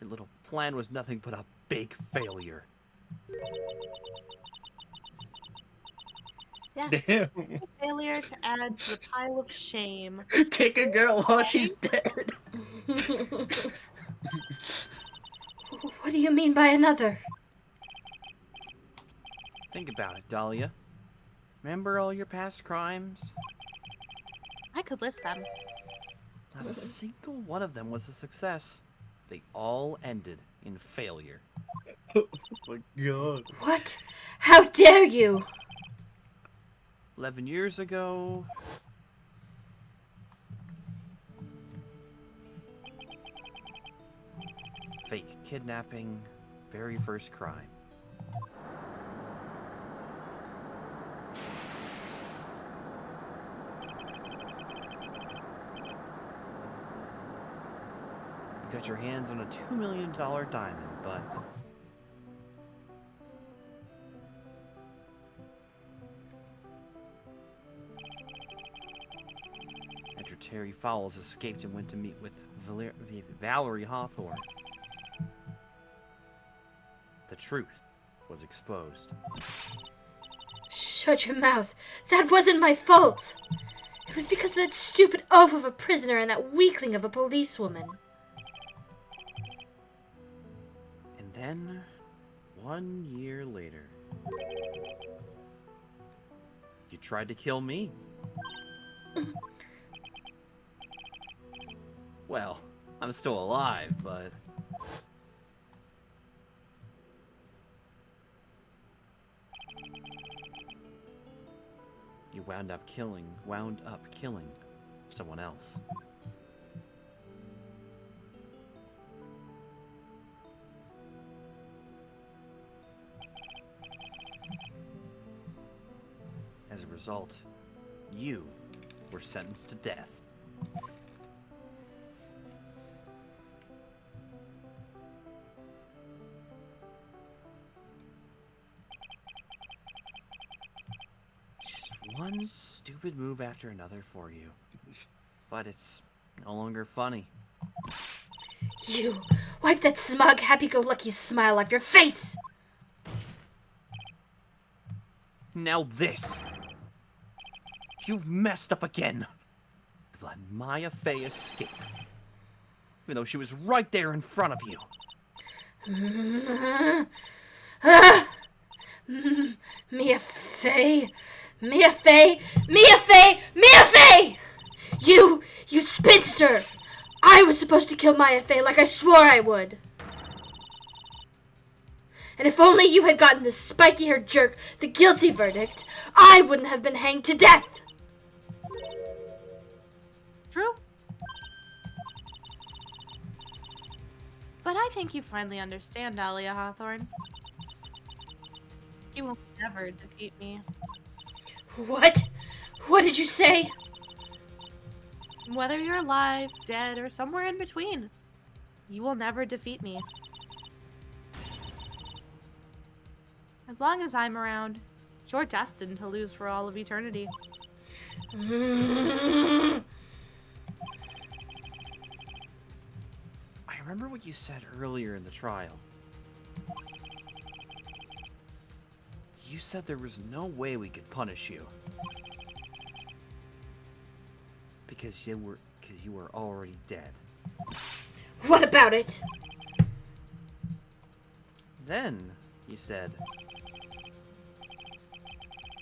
Your little plan was nothing but a big failure. Yeah, Damn. failure to add to the pile of shame. Kick a girl while she's dead. What do you mean by another? Think about it, Dahlia. Remember all your past crimes? I could list them. Not a single one of them was a success. They all ended in failure. Oh my god. What? How dare you? 11 years ago... Fake kidnapping, very first crime. You got your hands on a $2 million diamond, but... After Terry Fowles escaped and went to meet with Valerie Hawthorne, the truth was exposed. Shut your mouth. That wasn't my fault. It was because of that stupid oaf of a prisoner and that weakling of a policewoman. And then, 1 year later, you tried to kill me. Well, I'm still alive, but... You wound up killing someone else. As a result, you were sentenced to death. One stupid move after another for you. But it's no longer funny. You! Wipe that smug, happy-go-lucky smile off your face! Now this! You've messed up again! You've let Maya Fey escape. Even though she was right there in front of you. Mia Fey! Mia Fey! Mia Fey! Mia Fey! You spinster! I was supposed to kill Maya Fey like I swore I would. And if only you had gotten this spiky-haired jerk the guilty verdict, I wouldn't have been hanged to death. True. But I think you finally understand, Dahlia Hawthorne. You will never defeat me. What? What did you say? Whether you're alive, dead, or somewhere in between, you will never defeat me. As long as I'm around, you're destined to lose for all of eternity. I remember what you said earlier in the trial. You said there was no way we could punish you. Because you were already dead. What about it? Then, you said,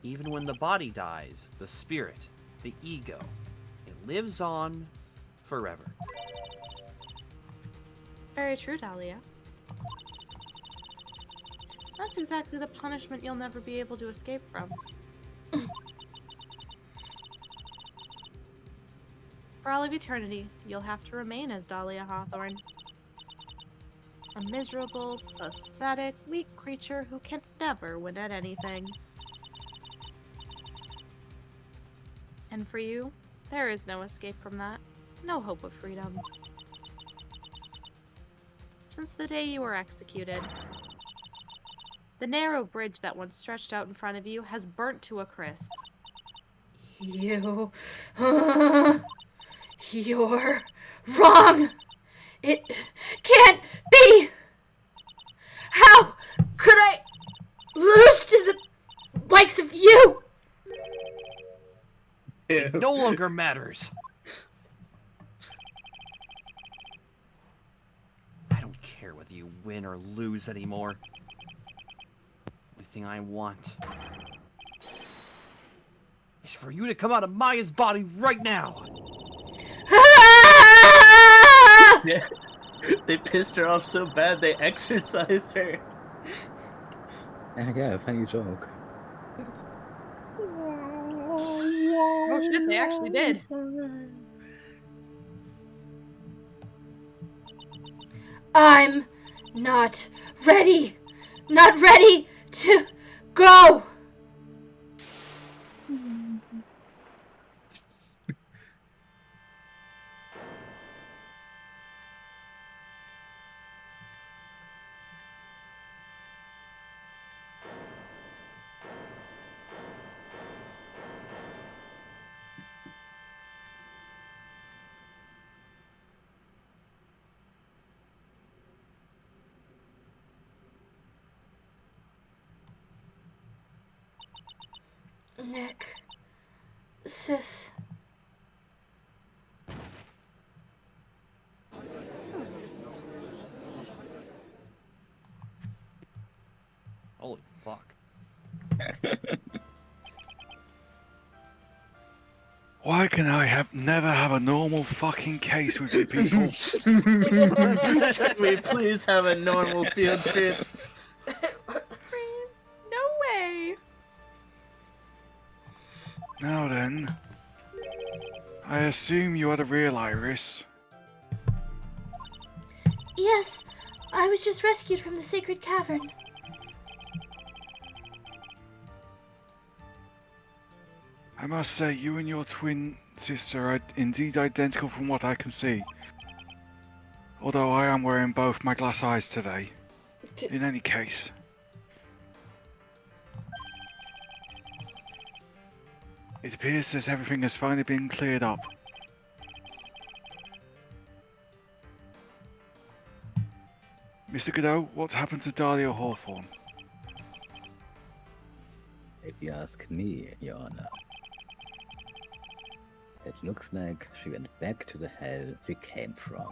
even when the body dies, the spirit, the ego, it lives on forever. It's very true, Dahlia. That's exactly the punishment you'll never be able to escape from. For all of eternity, you'll have to remain as Dahlia Hawthorne. A miserable, pathetic, weak creature who can never win at anything. And for you, there is no escape from that. No hope of freedom. Since the day you were executed, the narrow bridge that once stretched out in front of you has burnt to a crisp. You're wrong. It can't be. How could I lose to the likes of you? It no longer matters. win or lose anymore. The thing I want is for you to come out of Maya's body right now. Yeah. They pissed her off so bad they exorcised her. Yeah, funny joke. Oh shit, they actually did. I'm not ready. Not ready to go. Nick. Sis. Holy fuck. Why can I never have a normal fucking case with you people? Can we please have a normal field trip? No way. Now then, I assume you are the real Iris. Yes, I was just rescued from the sacred cavern. I must say, you and your twin sister are indeed identical from what I can see. Although I am wearing both my glass eyes today. In any case. It appears that everything has finally been cleared up. Mr. Godot, what happened to Dahlia Hawthorne? If you ask me, Your Honor, it looks like she went back to the hell she came from.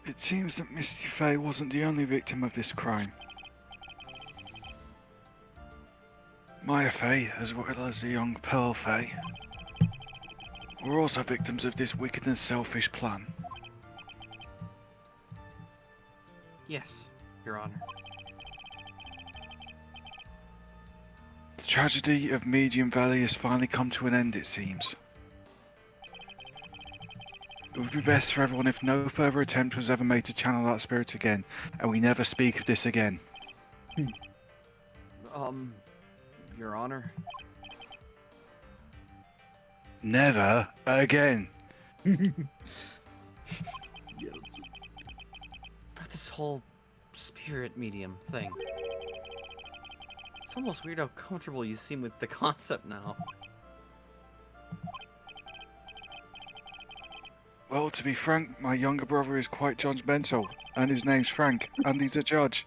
It seems that Misty Faye wasn't the only victim of this crime. Maya Faye, as well as the young Pearl Faye, were also victims of this wicked and selfish plan. Yes, Your Honor. The tragedy of Medium Valley has finally come to an end, it seems. It would be best for everyone if no further attempt was ever made to channel that spirit again, and we never speak of this again. Your Honor. Never again. About this whole spirit medium thing. It's almost weird how comfortable you seem with the concept now. Well, to be frank, my younger brother is quite judgmental, and his name's Frank, and he's a judge.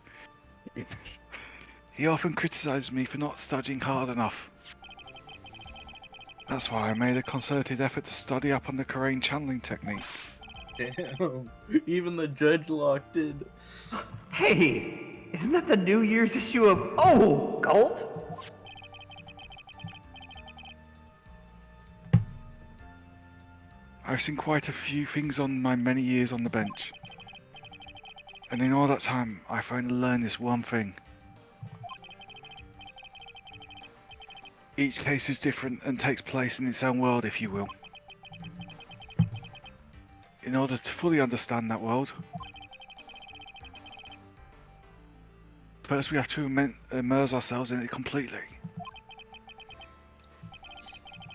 He often criticizes me for not studying hard enough. That's why I made a concerted effort to study up on the Karain channeling technique. Damn. Even the judge locked in. Hey, isn't that the New Year's issue of Oh, Cult? I've seen quite a few things on my many years on the bench. And in all that time, I finally learned this one thing. Each case is different and takes place in its own world, if you will. In order to fully understand that world, first we have to immerse ourselves in it completely.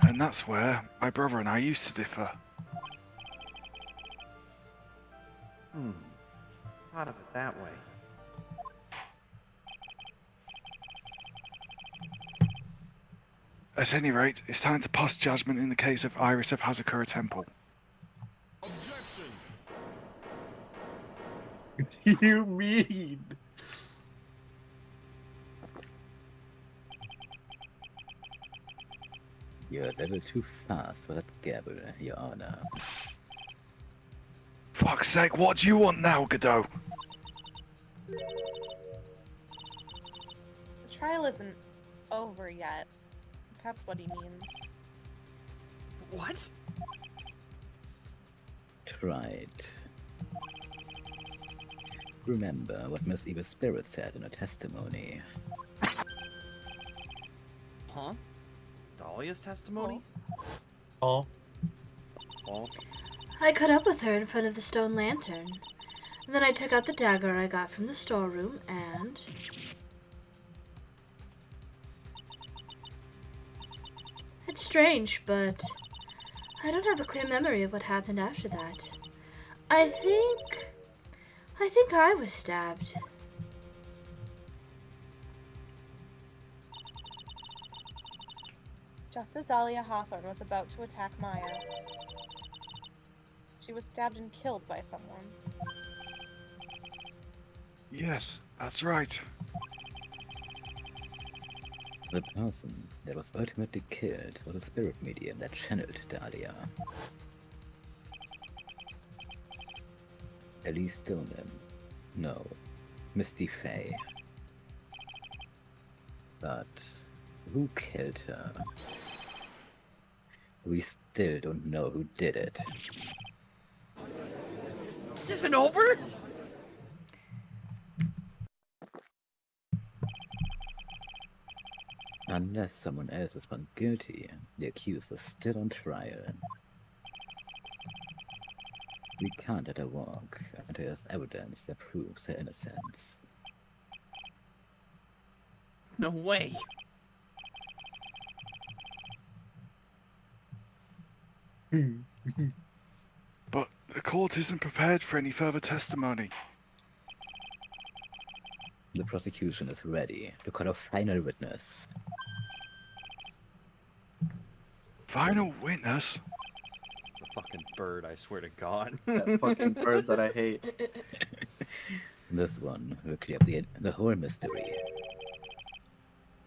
And that's where my brother and I used to differ. Thought of it that way. At any rate, it's time to pass judgment in the case of Iris of Hazakura Temple. You mean? You're a little too fast for that gabble, Your Honor. Fuck's sake, what do you want now, Godot? The trial isn't over yet. That's what he means. What? Right. Remember what Miss Evil Spirit said in her testimony. Huh? Dahlia's testimony? Oh, Oh. I caught up with her in front of the stone lantern. And then I took out the dagger I got from the storeroom and... It's strange, but I don't have a clear memory of what happened after that. I think I was stabbed. Just as Dahlia Hawthorne was about to attack Maya, she was stabbed and killed by someone. Yes, that's right. The person that was ultimately killed was a spirit medium that channeled Dahlia. Elise Stoneman. No. Misty Faye. But who killed her? We still don't know who did it. This isn't over? Unless someone else is found guilty, the accused is still on trial. We can't let her walk until there's evidence that proves her innocence. No way. But the court isn't prepared for any further testimony. The prosecution is ready to call a final witness. Final witness? It's a fucking bird, I swear to God. that fucking bird that I hate. This one will clear up the whole mystery.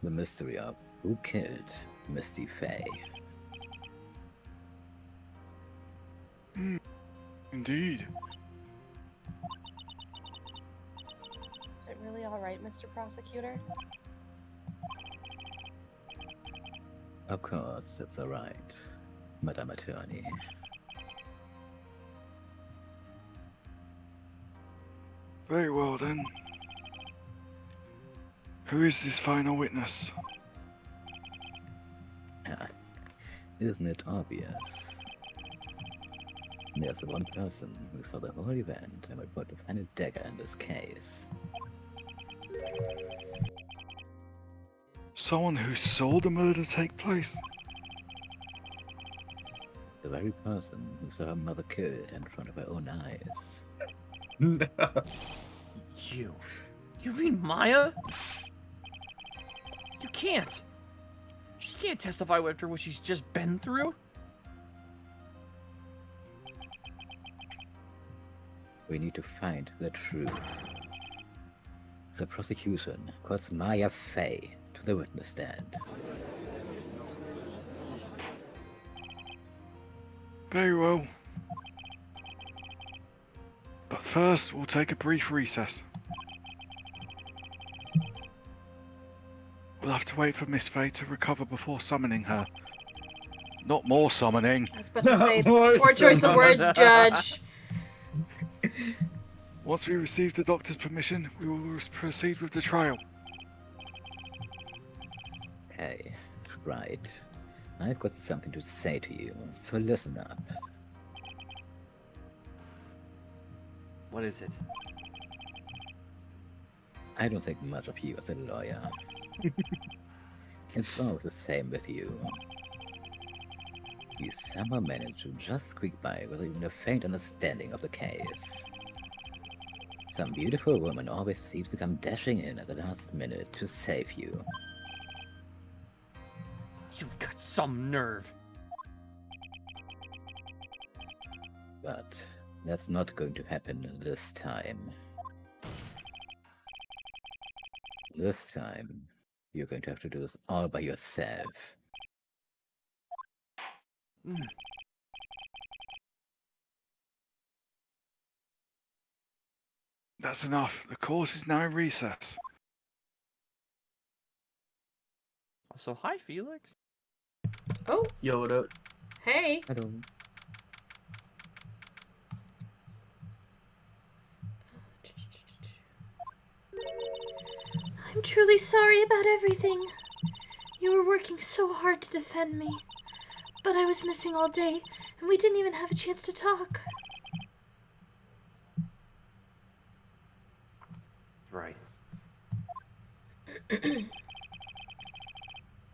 The mystery of who killed Misty Faye. Indeed. Is it really alright, Mr. Prosecutor? Of course, it's alright, Madam Attorney. Very well then. Who is this final witness? Isn't it obvious? There's one person who saw the whole event and would put the final dagger in this case. Someone who saw the murder take place? The very person who saw her mother killed in front of her own eyes. You. You mean Maya? You can't. She can't testify after what she's just been through. We need to find the truth. The prosecution calls Maya Faye to the witness stand. Very well. But first, we'll take a brief recess. We'll have to wait for Miss Faye to recover before summoning her. Not more summoning. I was about to say, poor choice of words, Judge. Once we receive the doctor's permission, we will proceed with the trial. Hey, right. I've got something to say to you, so listen up. What is it? I don't think much of you as a lawyer. It's always the same with you. You somehow manage to just squeak by with even a faint understanding of the case. Some beautiful woman always seems to come dashing in at the last minute to save you. You've got some nerve. But that's not going to happen this time. This time, you're going to have to do this all by yourself. That's enough. The course is now in recess. So hi, Felix. Oh, Yo, what up? hey. I don't. I'm truly sorry about everything. You were working so hard to defend me. But I was missing all day, and we didn't even have a chance to talk. Right. When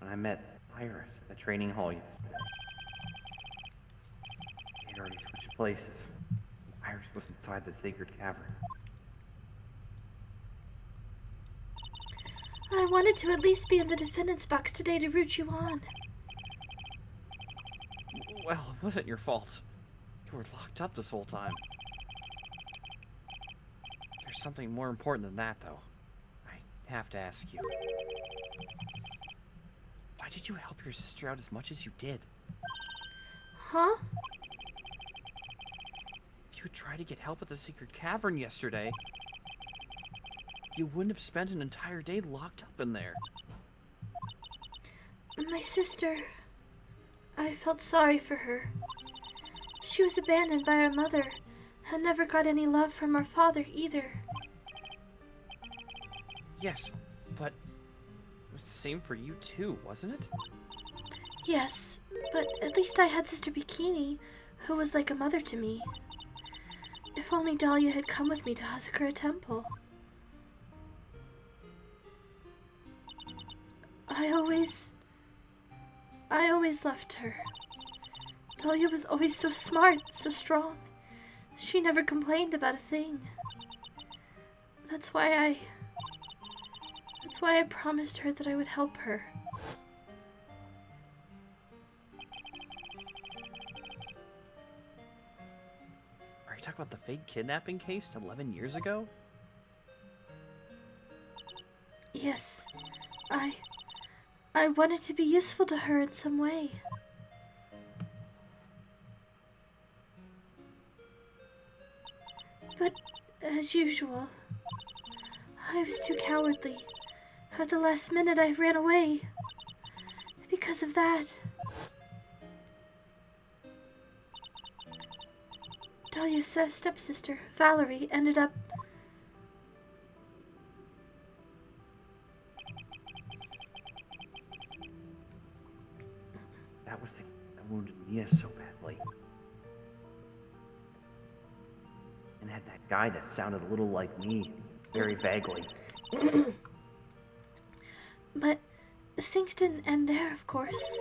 I met Iris at the training hall yesterday, we had already switched places. Iris was inside the sacred cavern. I wanted to at least be in the defendant's box today to root you on. Well, it wasn't your fault. You were locked up this whole time. There's something more important than that, though. I have to ask you. Why did you help your sister out as much as you did? Huh? If you tried to get help at the secret cavern yesterday, you wouldn't have spent an entire day locked up in there. My sister. I felt sorry for her. She was abandoned by her mother and never got any love from her father either. Yes, but it was the same for you too, wasn't it? Yes, but at least I had Sister Bikini, who was like a mother to me. If only Dahlia had come with me to Hazakura Temple. I always loved her. Dahlia was always so smart, so strong. She never complained about a thing. That's why I promised her that I would help her. Are you talking about the fake kidnapping case 11 years ago? Yes, I wanted to be useful to her in some way. But, as usual, I was too cowardly. At the last minute, I ran away. Because of that. Dahlia's stepsister, Valerie, ended up... That was the thing that wounded Mia so badly. And had that guy that sounded a little like me, very vaguely. But things didn't end there, of course.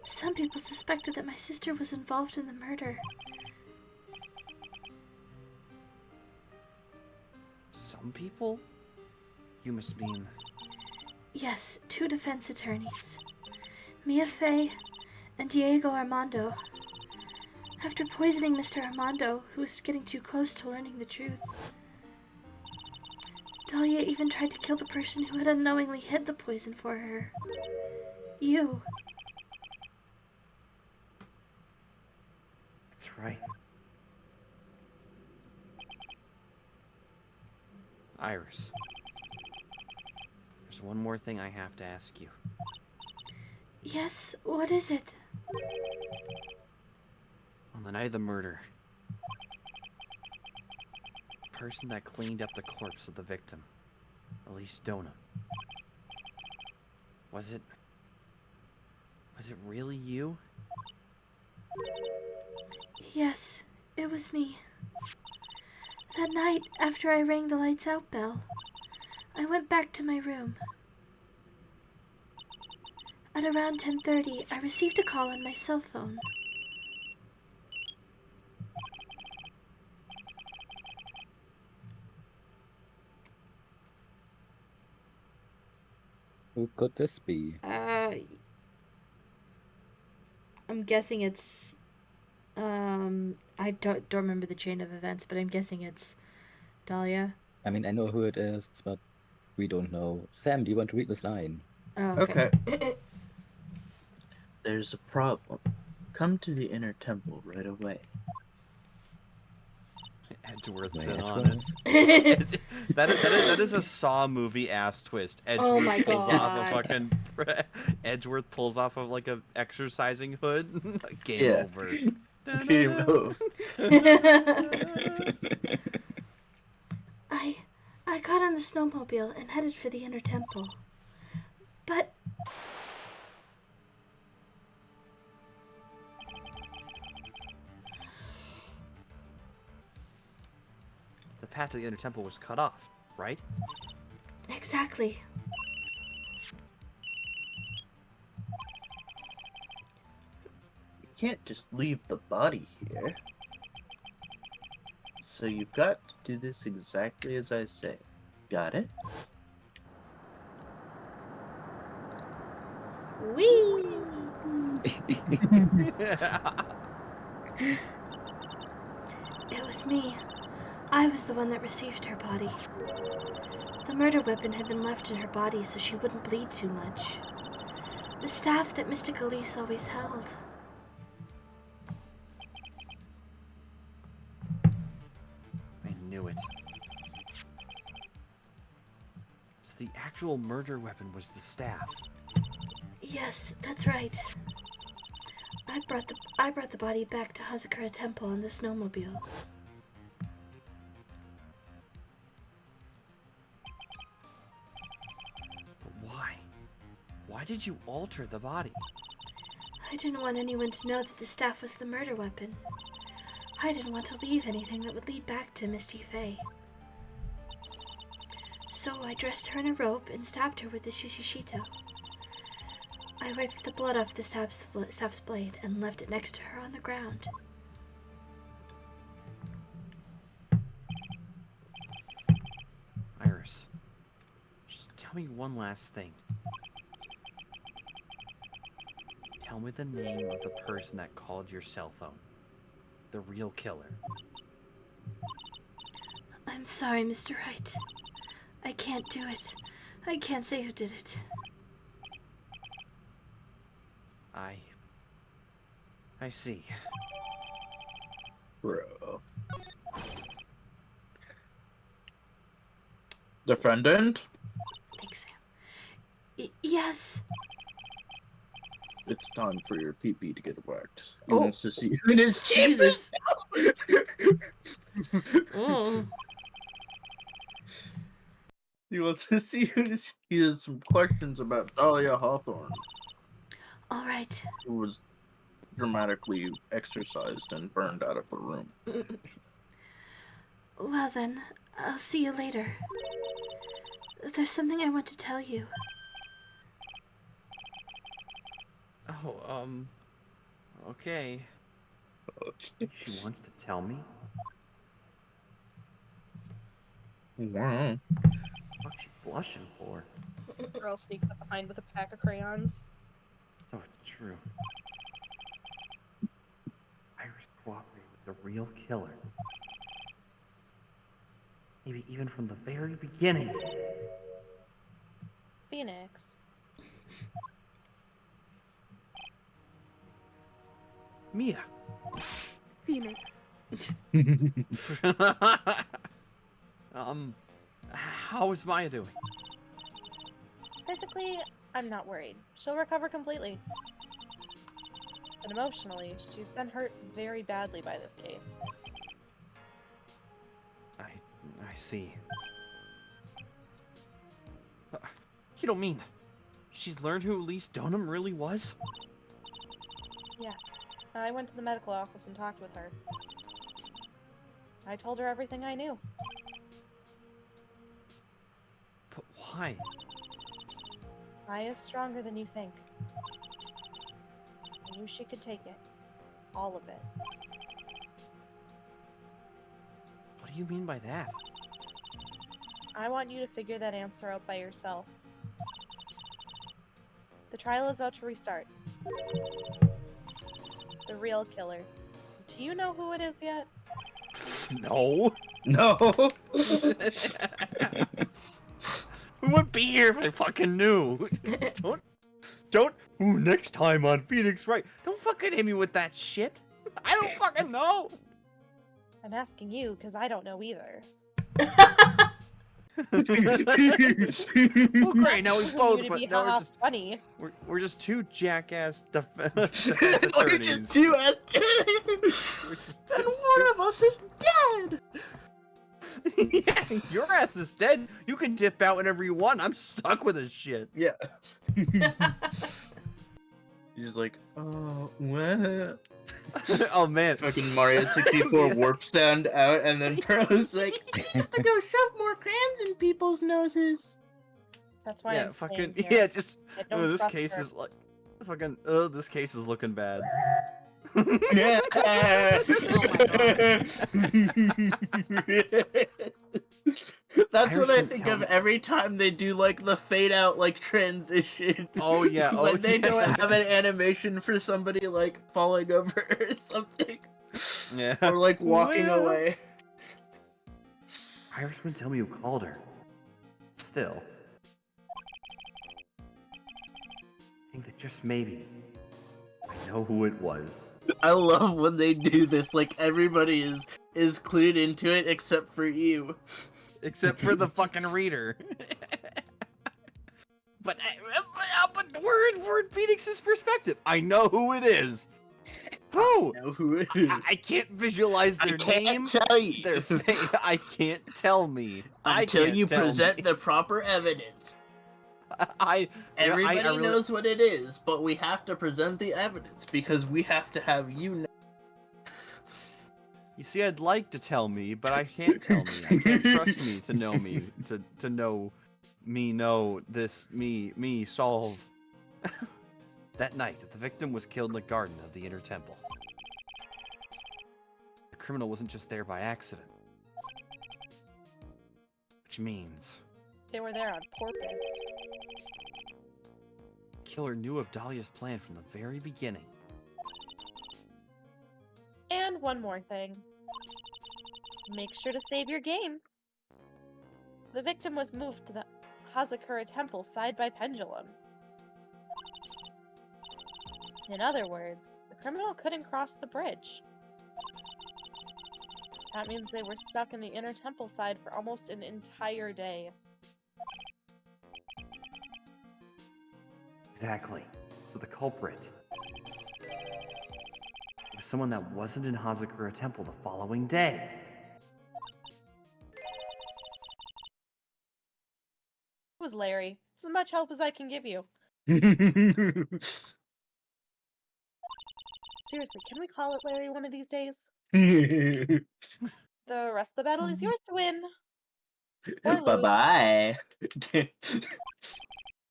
Some people suspected that my sister was involved in the murder. Some people? You must mean... Yes, 2 defense attorneys. Mia Fey and Diego Armando. After poisoning Mr. Armando, who was getting too close to learning the truth, Dahlia even tried to kill the person who had unknowingly hid the poison for her. You. That's right. Iris. There's one more thing I have to ask you. Yes, what is it? On the night of the murder, the person that cleaned up the corpse of the victim, Elise Dona, was it really you? Yes, it was me. That night, after I rang the lights out bell, I went back to my room. At around 10:30, I received a call on my cell phone. Who could this be? I'm guessing it's, I don't remember the chain of events, but I'm guessing it's Dahlia. I mean, I know who it is, but we don't know. Sam, do you want to read this line? Oh, Okay. There's a problem. come to the inner temple right away. Edgeworth's Wait, in Edgeworth? on it. That is a Saw movie ass twist. Edgeworth Oh my pulls off a God. fucking Edgeworth pulls off of like a exercising hood. Game Yeah. over. Game over. I got on the snowmobile and headed for the inner temple. But The path to the inner temple was cut off, right? exactly. You can't just leave the body here. So you've got to do this exactly as I say. Got it? Whee! It was me. I was the one that received her body. The murder weapon had been left in her body so she wouldn't bleed too much. The staff that Mystic Elise always held. I knew it. So the actual murder weapon was the staff. Yes, that's right. I brought the body back to Hazakura Temple on the snowmobile. But why? Why did you alter the body? I didn't want anyone to know that the staff was the murder weapon. I didn't want to leave anything that would lead back to Misty Faye. So I dressed her in a robe and stabbed her with the Shishishito. I wiped the blood off the staff's blade and left it next to her on the ground. Iris, just tell me one last thing. Tell me the name of the person that called your cell phone. The real killer. I'm sorry, Mr. Wright. I can't do it. I can't say who did it. I see. Bro. Defendant? Thanks, Sam. Yes. It's time for your pee-pee to get whacked. He Oh. wants to see you in his Jesus. Mm. He wants to see you in his... He has some questions about Dahlia Hawthorne, All right. who was dramatically exorcised and burned out of the room. Well then, I'll see you later. There's something I want to tell you. Oh, okay. She wants to tell me? Wow. What's she blushing for? Girl sneaks up behind with a pack of crayons. So it's true. Iris cooperated with the real killer. Maybe even from the very beginning. Phoenix. Mia. Phoenix. How is Maya doing? Physically, I'm not worried. She'll recover completely. But emotionally, she's been hurt very badly by this case. I see. You don't mean she's learned who Elise Donham really was? Yes. I went to the medical office and talked with her. I told her everything I knew. But why? Maya's stronger than you think. I knew she could take it. All of it. What do you mean by that? I want you to figure that answer out by yourself. The trial is about to restart. The real killer. Do you know who it is yet? No. No. We wouldn't be here if I fucking knew. Don't Don't. Ooh, next time on Phoenix Wright. Don't fucking hit me with that shit. I don't fucking know. I'm asking you because I don't know either. Well, great. Now we Choosing both. you to But be now haha funny. we're just two jackass defense We're attorneys. just two We're just and two one of us is dead. yeah, your ass is dead. You can dip out whenever you want. I'm stuck with this shit. Yeah. He's like, oh, what? Oh man. Fucking Mario 64 warp sound out, and then Pearl's like, I have to go shove more crayons in people's noses. That's why Yeah, I'm fucking staying here. yeah. Just I don't this trust case her. is like fucking. Oh, this case is looking bad. Yeah. That's what I Irishman, think tell of me- every time they do like the fade out like transition. Oh yeah. Oh When they yeah. don't have an animation for somebody like falling over or something. Yeah. Or like walking Well. away. Irishman, tell me who called her. Still, I think that just maybe I know who it was. I love when they do this, like everybody is clued into it except for you. Except for the fucking reader. But we're in Phoenix's perspective. I know who it is. Who? I know who it is. I can't visualize I their can't name. tell you. Their face. I can't tell me. Until can't you tell present me. the proper evidence. Everybody I knows what it is, but we have to present the evidence because we have to have you know. You see, I'd like to tell me, but I can't tell me. I can't trust me to know me. To know me know this me solve. That night, the victim was killed in the garden of the Inner Temple. The criminal wasn't just there by accident. Which means They were there on purpose. the killer knew of Dahlia's plan from the very beginning. And one more thing. Make sure to save your game. The victim was moved to the Hazakura Temple side by pendulum. In other words, the criminal couldn't cross the bridge. That means they were stuck in the inner temple side for almost an entire day. Exactly. So the culprit was someone that wasn't in Hazakura Temple the following day. It was Larry. It's as much help as I can give you. Seriously, can we call it Larry one of these days? The rest of the battle is yours to win. Or lose. Bye-bye.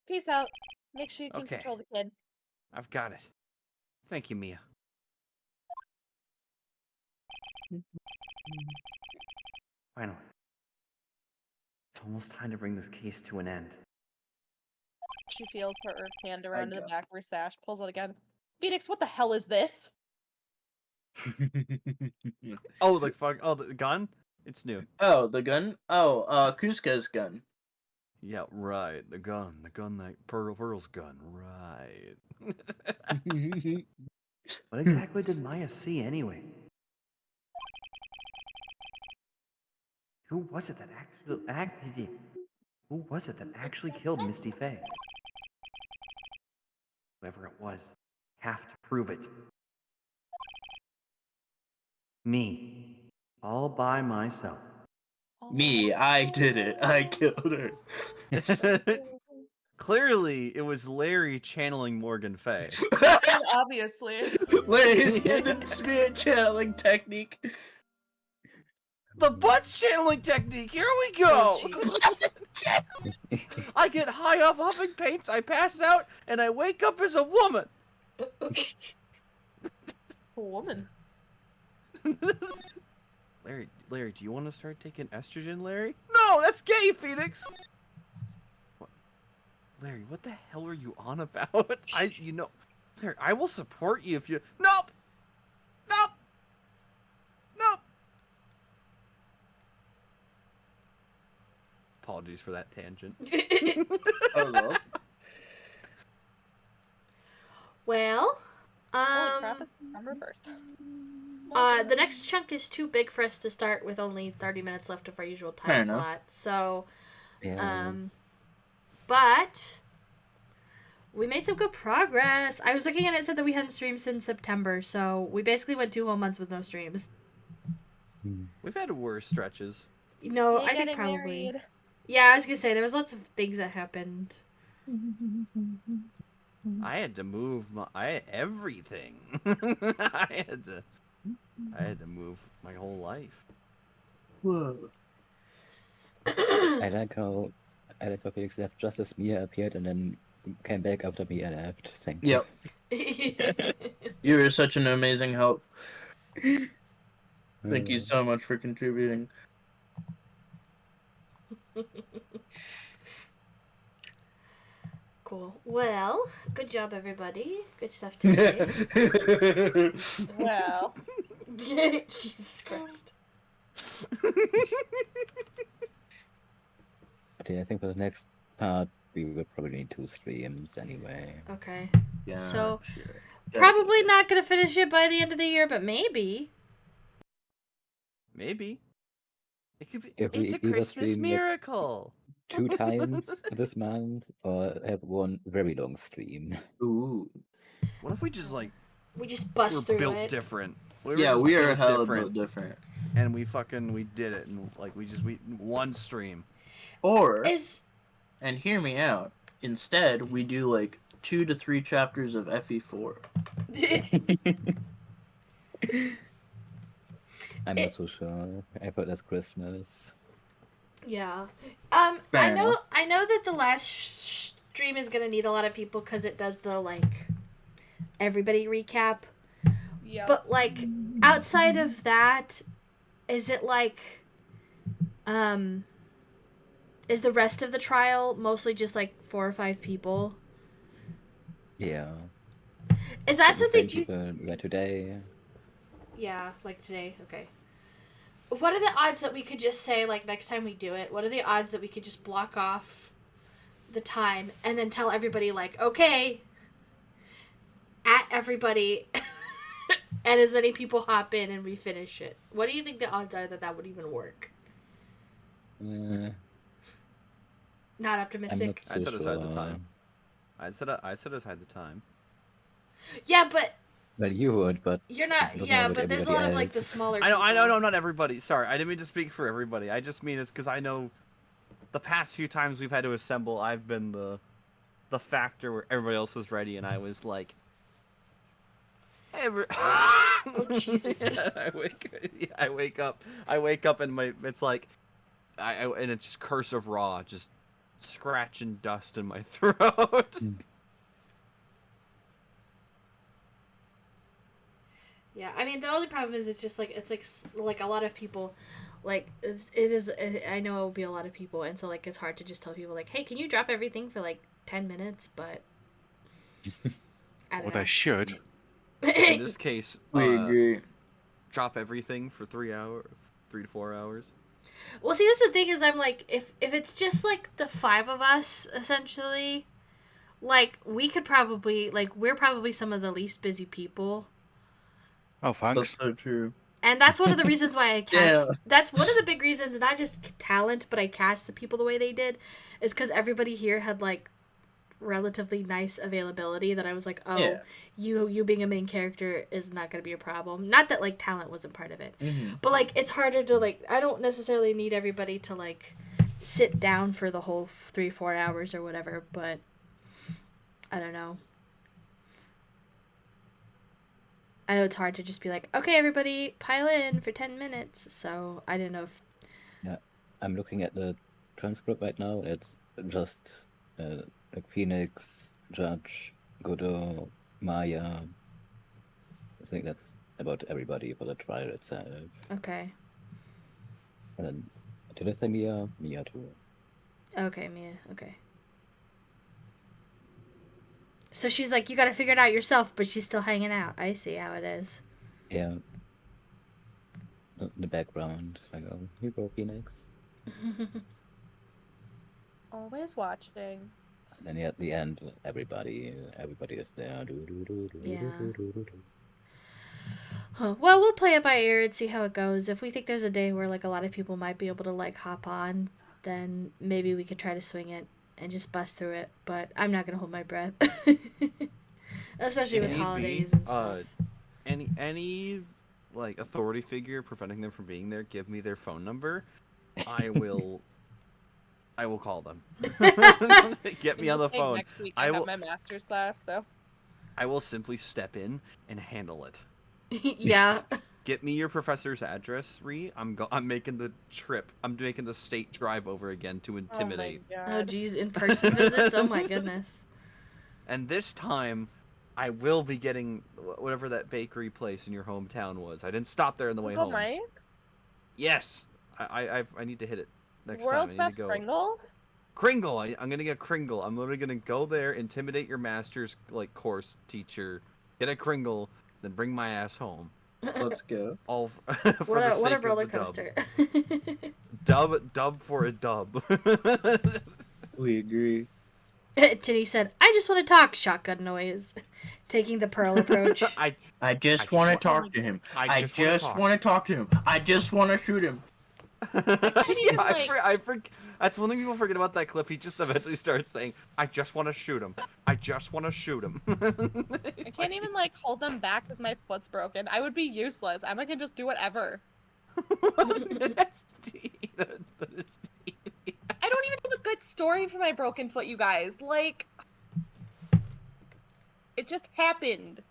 Peace out. Make sure you can Okay. control the kid. I've got it. Thank you, Mia. Finally. It's almost time to bring this case to an end. She feels her earth hand around to the go. back of her sash, pulls it again. Phoenix, what the hell is this? Oh, the fuck! Oh, the gun? It's new. Oh, the gun? Oh, Kuzca's gun. Yeah, right. The gun that Pearl's gun. Right. What exactly did Maya see anyway? Who was it that actually killed Misty Faye? Whoever it was, have to prove it. Me, all by myself. Me, I did it. I killed her. Clearly, it was Larry channeling Morgan Fay. Obviously. Larry's hidden spirit channeling technique. The butts channeling technique. Here we go. I get high off huffing paints. I pass out, and I wake up as a woman. A woman. Larry, do you want to start taking estrogen, Larry? No, that's gay, Phoenix. What? Larry, what the hell are you on about? Larry, I will support you if you. Nope. Nope. Nope. Apologies for that tangent. Oh, well. her first. The next chunk is too big for us to start with only 30 minutes left of our usual Fair time enough. slot. So, Yeah. but we made some good progress. I was looking at it, said that we hadn't streamed since September, so we basically went 2 whole months with no streams. We've had worse stretches. You know, Me I think getting probably. married. Yeah, I was gonna say there was lots of things that happened. I had to move everything. I had to move my whole life. Whoa. I like how Felix left just as Mia appeared and then came back after Mia left. Thank you. Yep. You were such an amazing help. Thank you Uh, so much for contributing. Cool. Well, good job, everybody. Good stuff today. Well, Jesus Christ. But yeah, I think for the next part we will probably need 2 streams anyway. Okay. Yeah. So, sure. probably not gonna finish it by the end of the year, but maybe. Maybe. It could be. If we It's a either Christmas stream it miracle. 2 times this month or have one very long stream. Ooh. What if we just like We just we're bust through built it. different? Yeah, just we are built hella built different. and we did it, and like we one stream. Or, Is and hear me out, instead we do like 2 to 3 chapters of FE4. I'm not so sure. I thought that's Christmas. yeah. Fair I know. enough. I know that the last stream is gonna need a lot of people because it does the like everybody recap. yeah. But like outside of that, is it like is the rest of the trial mostly just like 4 or 5 people? Yeah. Is that The something same you people we had today. Yeah, like today. Okay. What are the odds that we could just say, like, next time we do it, what are the odds that we could just block off the time and then tell everybody, like, okay, at everybody, and as many people hop in and we finish it? What do you think the odds are that that would even work? I'm Not not optimistic. so I'd set aside the sure. time. I set aside the time. Yeah, but Well, you would, but you're I not. don't know Yeah, about but there's a lot everybody of, like, the else. smaller I know, people. not everybody. Sorry, I didn't mean to speak for everybody. I just mean it's because I know the past few times we've had to assemble, I've been the factor where everybody else was ready, and I was like, hey, Oh, Jesus. I wake up, and it's like, and it's just cursive raw, just scratching dust in my throat. Yeah, I mean the only problem is it's just like like a lot of people, like I know it will be a lot of people, and so like it's hard to just tell people like, hey, can you drop everything for like 10 minutes? But I don't Well, know. they should. In this case, We agree. drop everything for 3 to 4 hours. Well, see, that's the thing is I'm like if it's just like the 5 of us essentially, like we could probably like we're probably some of the least busy people. Oh, That's thanks. so true. And that's one of the reasons why I cast. Yeah. That's one of the big reasons, not just talent, but I cast the people the way they did, is because everybody here had like relatively nice availability. That I was like, oh, Yeah. you being a main character is not going to be a problem. Not that like talent wasn't part of it, Mm-hmm. but like it's harder to like. I don't necessarily need everybody to like sit down for the whole 3-4 hours or whatever, but I don't know. I know it's hard to just be like, okay, everybody, pile in for 10 minutes. So I didn't know if. Yeah, I'm looking at the transcript right now. It's just like Phoenix, Judge, Godot, Maya. I think that's about everybody for the trial itself. Okay. And then did I say Mia? Mia too. Okay, Mia. Okay. So she's like, you gotta figure it out yourself, but she's still hanging out. I see how it is. Yeah. In the background, I go, you go, Phoenix. Always watching. And then at the end, everybody is there. Do, do, do, do, Yeah. do, do, do, do. Huh. Well, we'll play it by ear and see how it goes. If we think there's a day where like a lot of people might be able to like hop on, then maybe we could try to swing it and just bust through it. But I'm not gonna hold my breath, especially If with need be, holidays and stuff. any like authority figure preventing them from being there, give me their phone number. I will call them. Get me on the phone. Next week I I will have my master's class, so I will simply step in and handle it. Yeah. Get me your professor's address, Ree. I'm making the trip. I'm making the state drive over again to intimidate. Oh my Oh god. geez, in-person visits. Oh my goodness. And this time, I will be getting whatever that bakery place in your hometown was. I didn't stop there on the way Uncle home. Mike's? Yes, I need to hit it next World's time. I need best to go. Pringle? Kringle. I'm gonna get Kringle. I'm literally gonna go there, intimidate your master's like course teacher, get a Kringle, then bring my ass home. Let's go. All for What the a sake roller of the coaster. dub for a dub. We agree. Titty said, "I just want to talk." Shotgun noise, taking the Pearl approach. I just want to talk to him. I just want to talk to him. I just want to shoot him. That's one thing people forget about that clip. He just eventually starts saying, "I just want to shoot him. I just want to shoot him." I can't even like hold them back because my foot's broken. I would be useless. Emma can just do whatever. That's deep. That is deep. I don't even have a good story for my broken foot, you guys. Like, it just happened.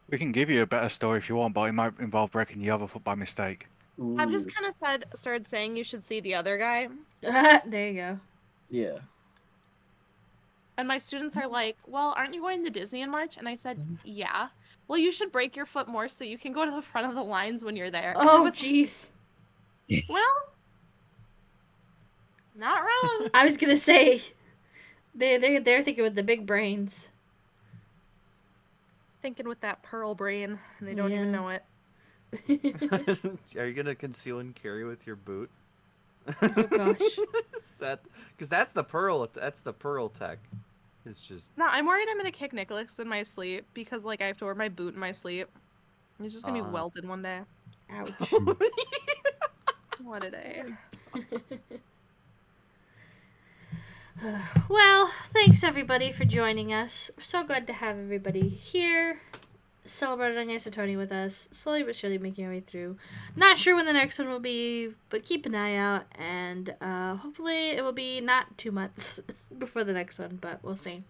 We can give you a better story if you want, but it might involve breaking the other foot by mistake. I've just kind of started saying you should see the other guy. There you go. Yeah. And my students are like, well, aren't you going to Disney in March? And I said, yeah. Well, you should break your foot more so you can go to the front of the lines when you're there. Oh, jeez. Well, not wrong. I was gonna say, they're thinking with the big brains. Thinking with that pearl brain, and they don't even Yeah. know it. Are you gonna conceal and carry with your boot? Oh gosh. Because that's the pearl. That's the pearl tech. It's just. No, I'm worried I'm gonna kick Nicholas in my sleep because like I have to wear my boot in my sleep. He's just gonna be welted one day. Ouch. What a day. Well, thanks everybody for joining us. We're so glad to have everybody here, celebrating Isotoni with us, slowly but surely making our way through. Not sure when the next one will be, but keep an eye out, and hopefully it will be not 2 months before the next one, but we'll see.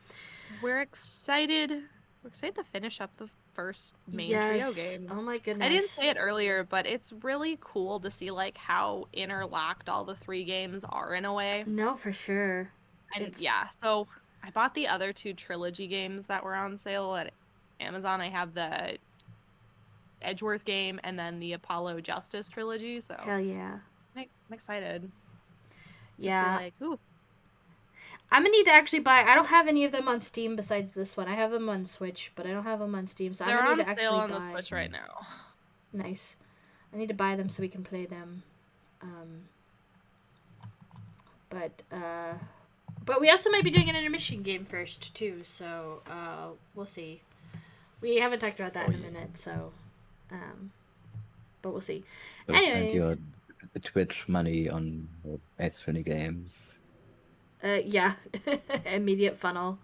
We're excited. We're excited to finish up the first main trio game. Oh my goodness. I didn't say it earlier, but it's really cool to see like how interlocked all the 3 games are in a way. No, for sure. And yeah, so I bought the other 2 trilogy games that were on sale at Amazon. I have the Edgeworth game and then the Apollo Justice trilogy. So Hell yeah. I'm excited. Yeah. To see, like, ooh. I'm gonna need to actually buy. I don't have any of them on Steam besides this one. I have them on Switch, but I don't have them on Steam, so They're I'm gonna on need to actually sale on buy. the Switch right now. Nice. I need to buy them so we can play them. But we also might be doing an intermission game first too, so we'll see. We haven't talked about that in a minute, so but we'll see. You'll spend Anyways, your Twitch money on S20 games. yeah, immediate funnel.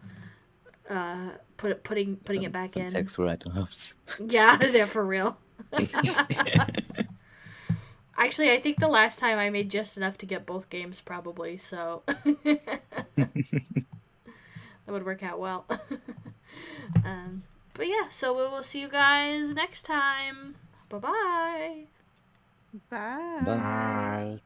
Putting it back some in. Text write-offs. Yeah, they're for real. Actually, I think the last time I made just enough to get both games, probably, so that would work out well. But yeah, so we will see you guys next time. Bye-bye. Bye. Bye.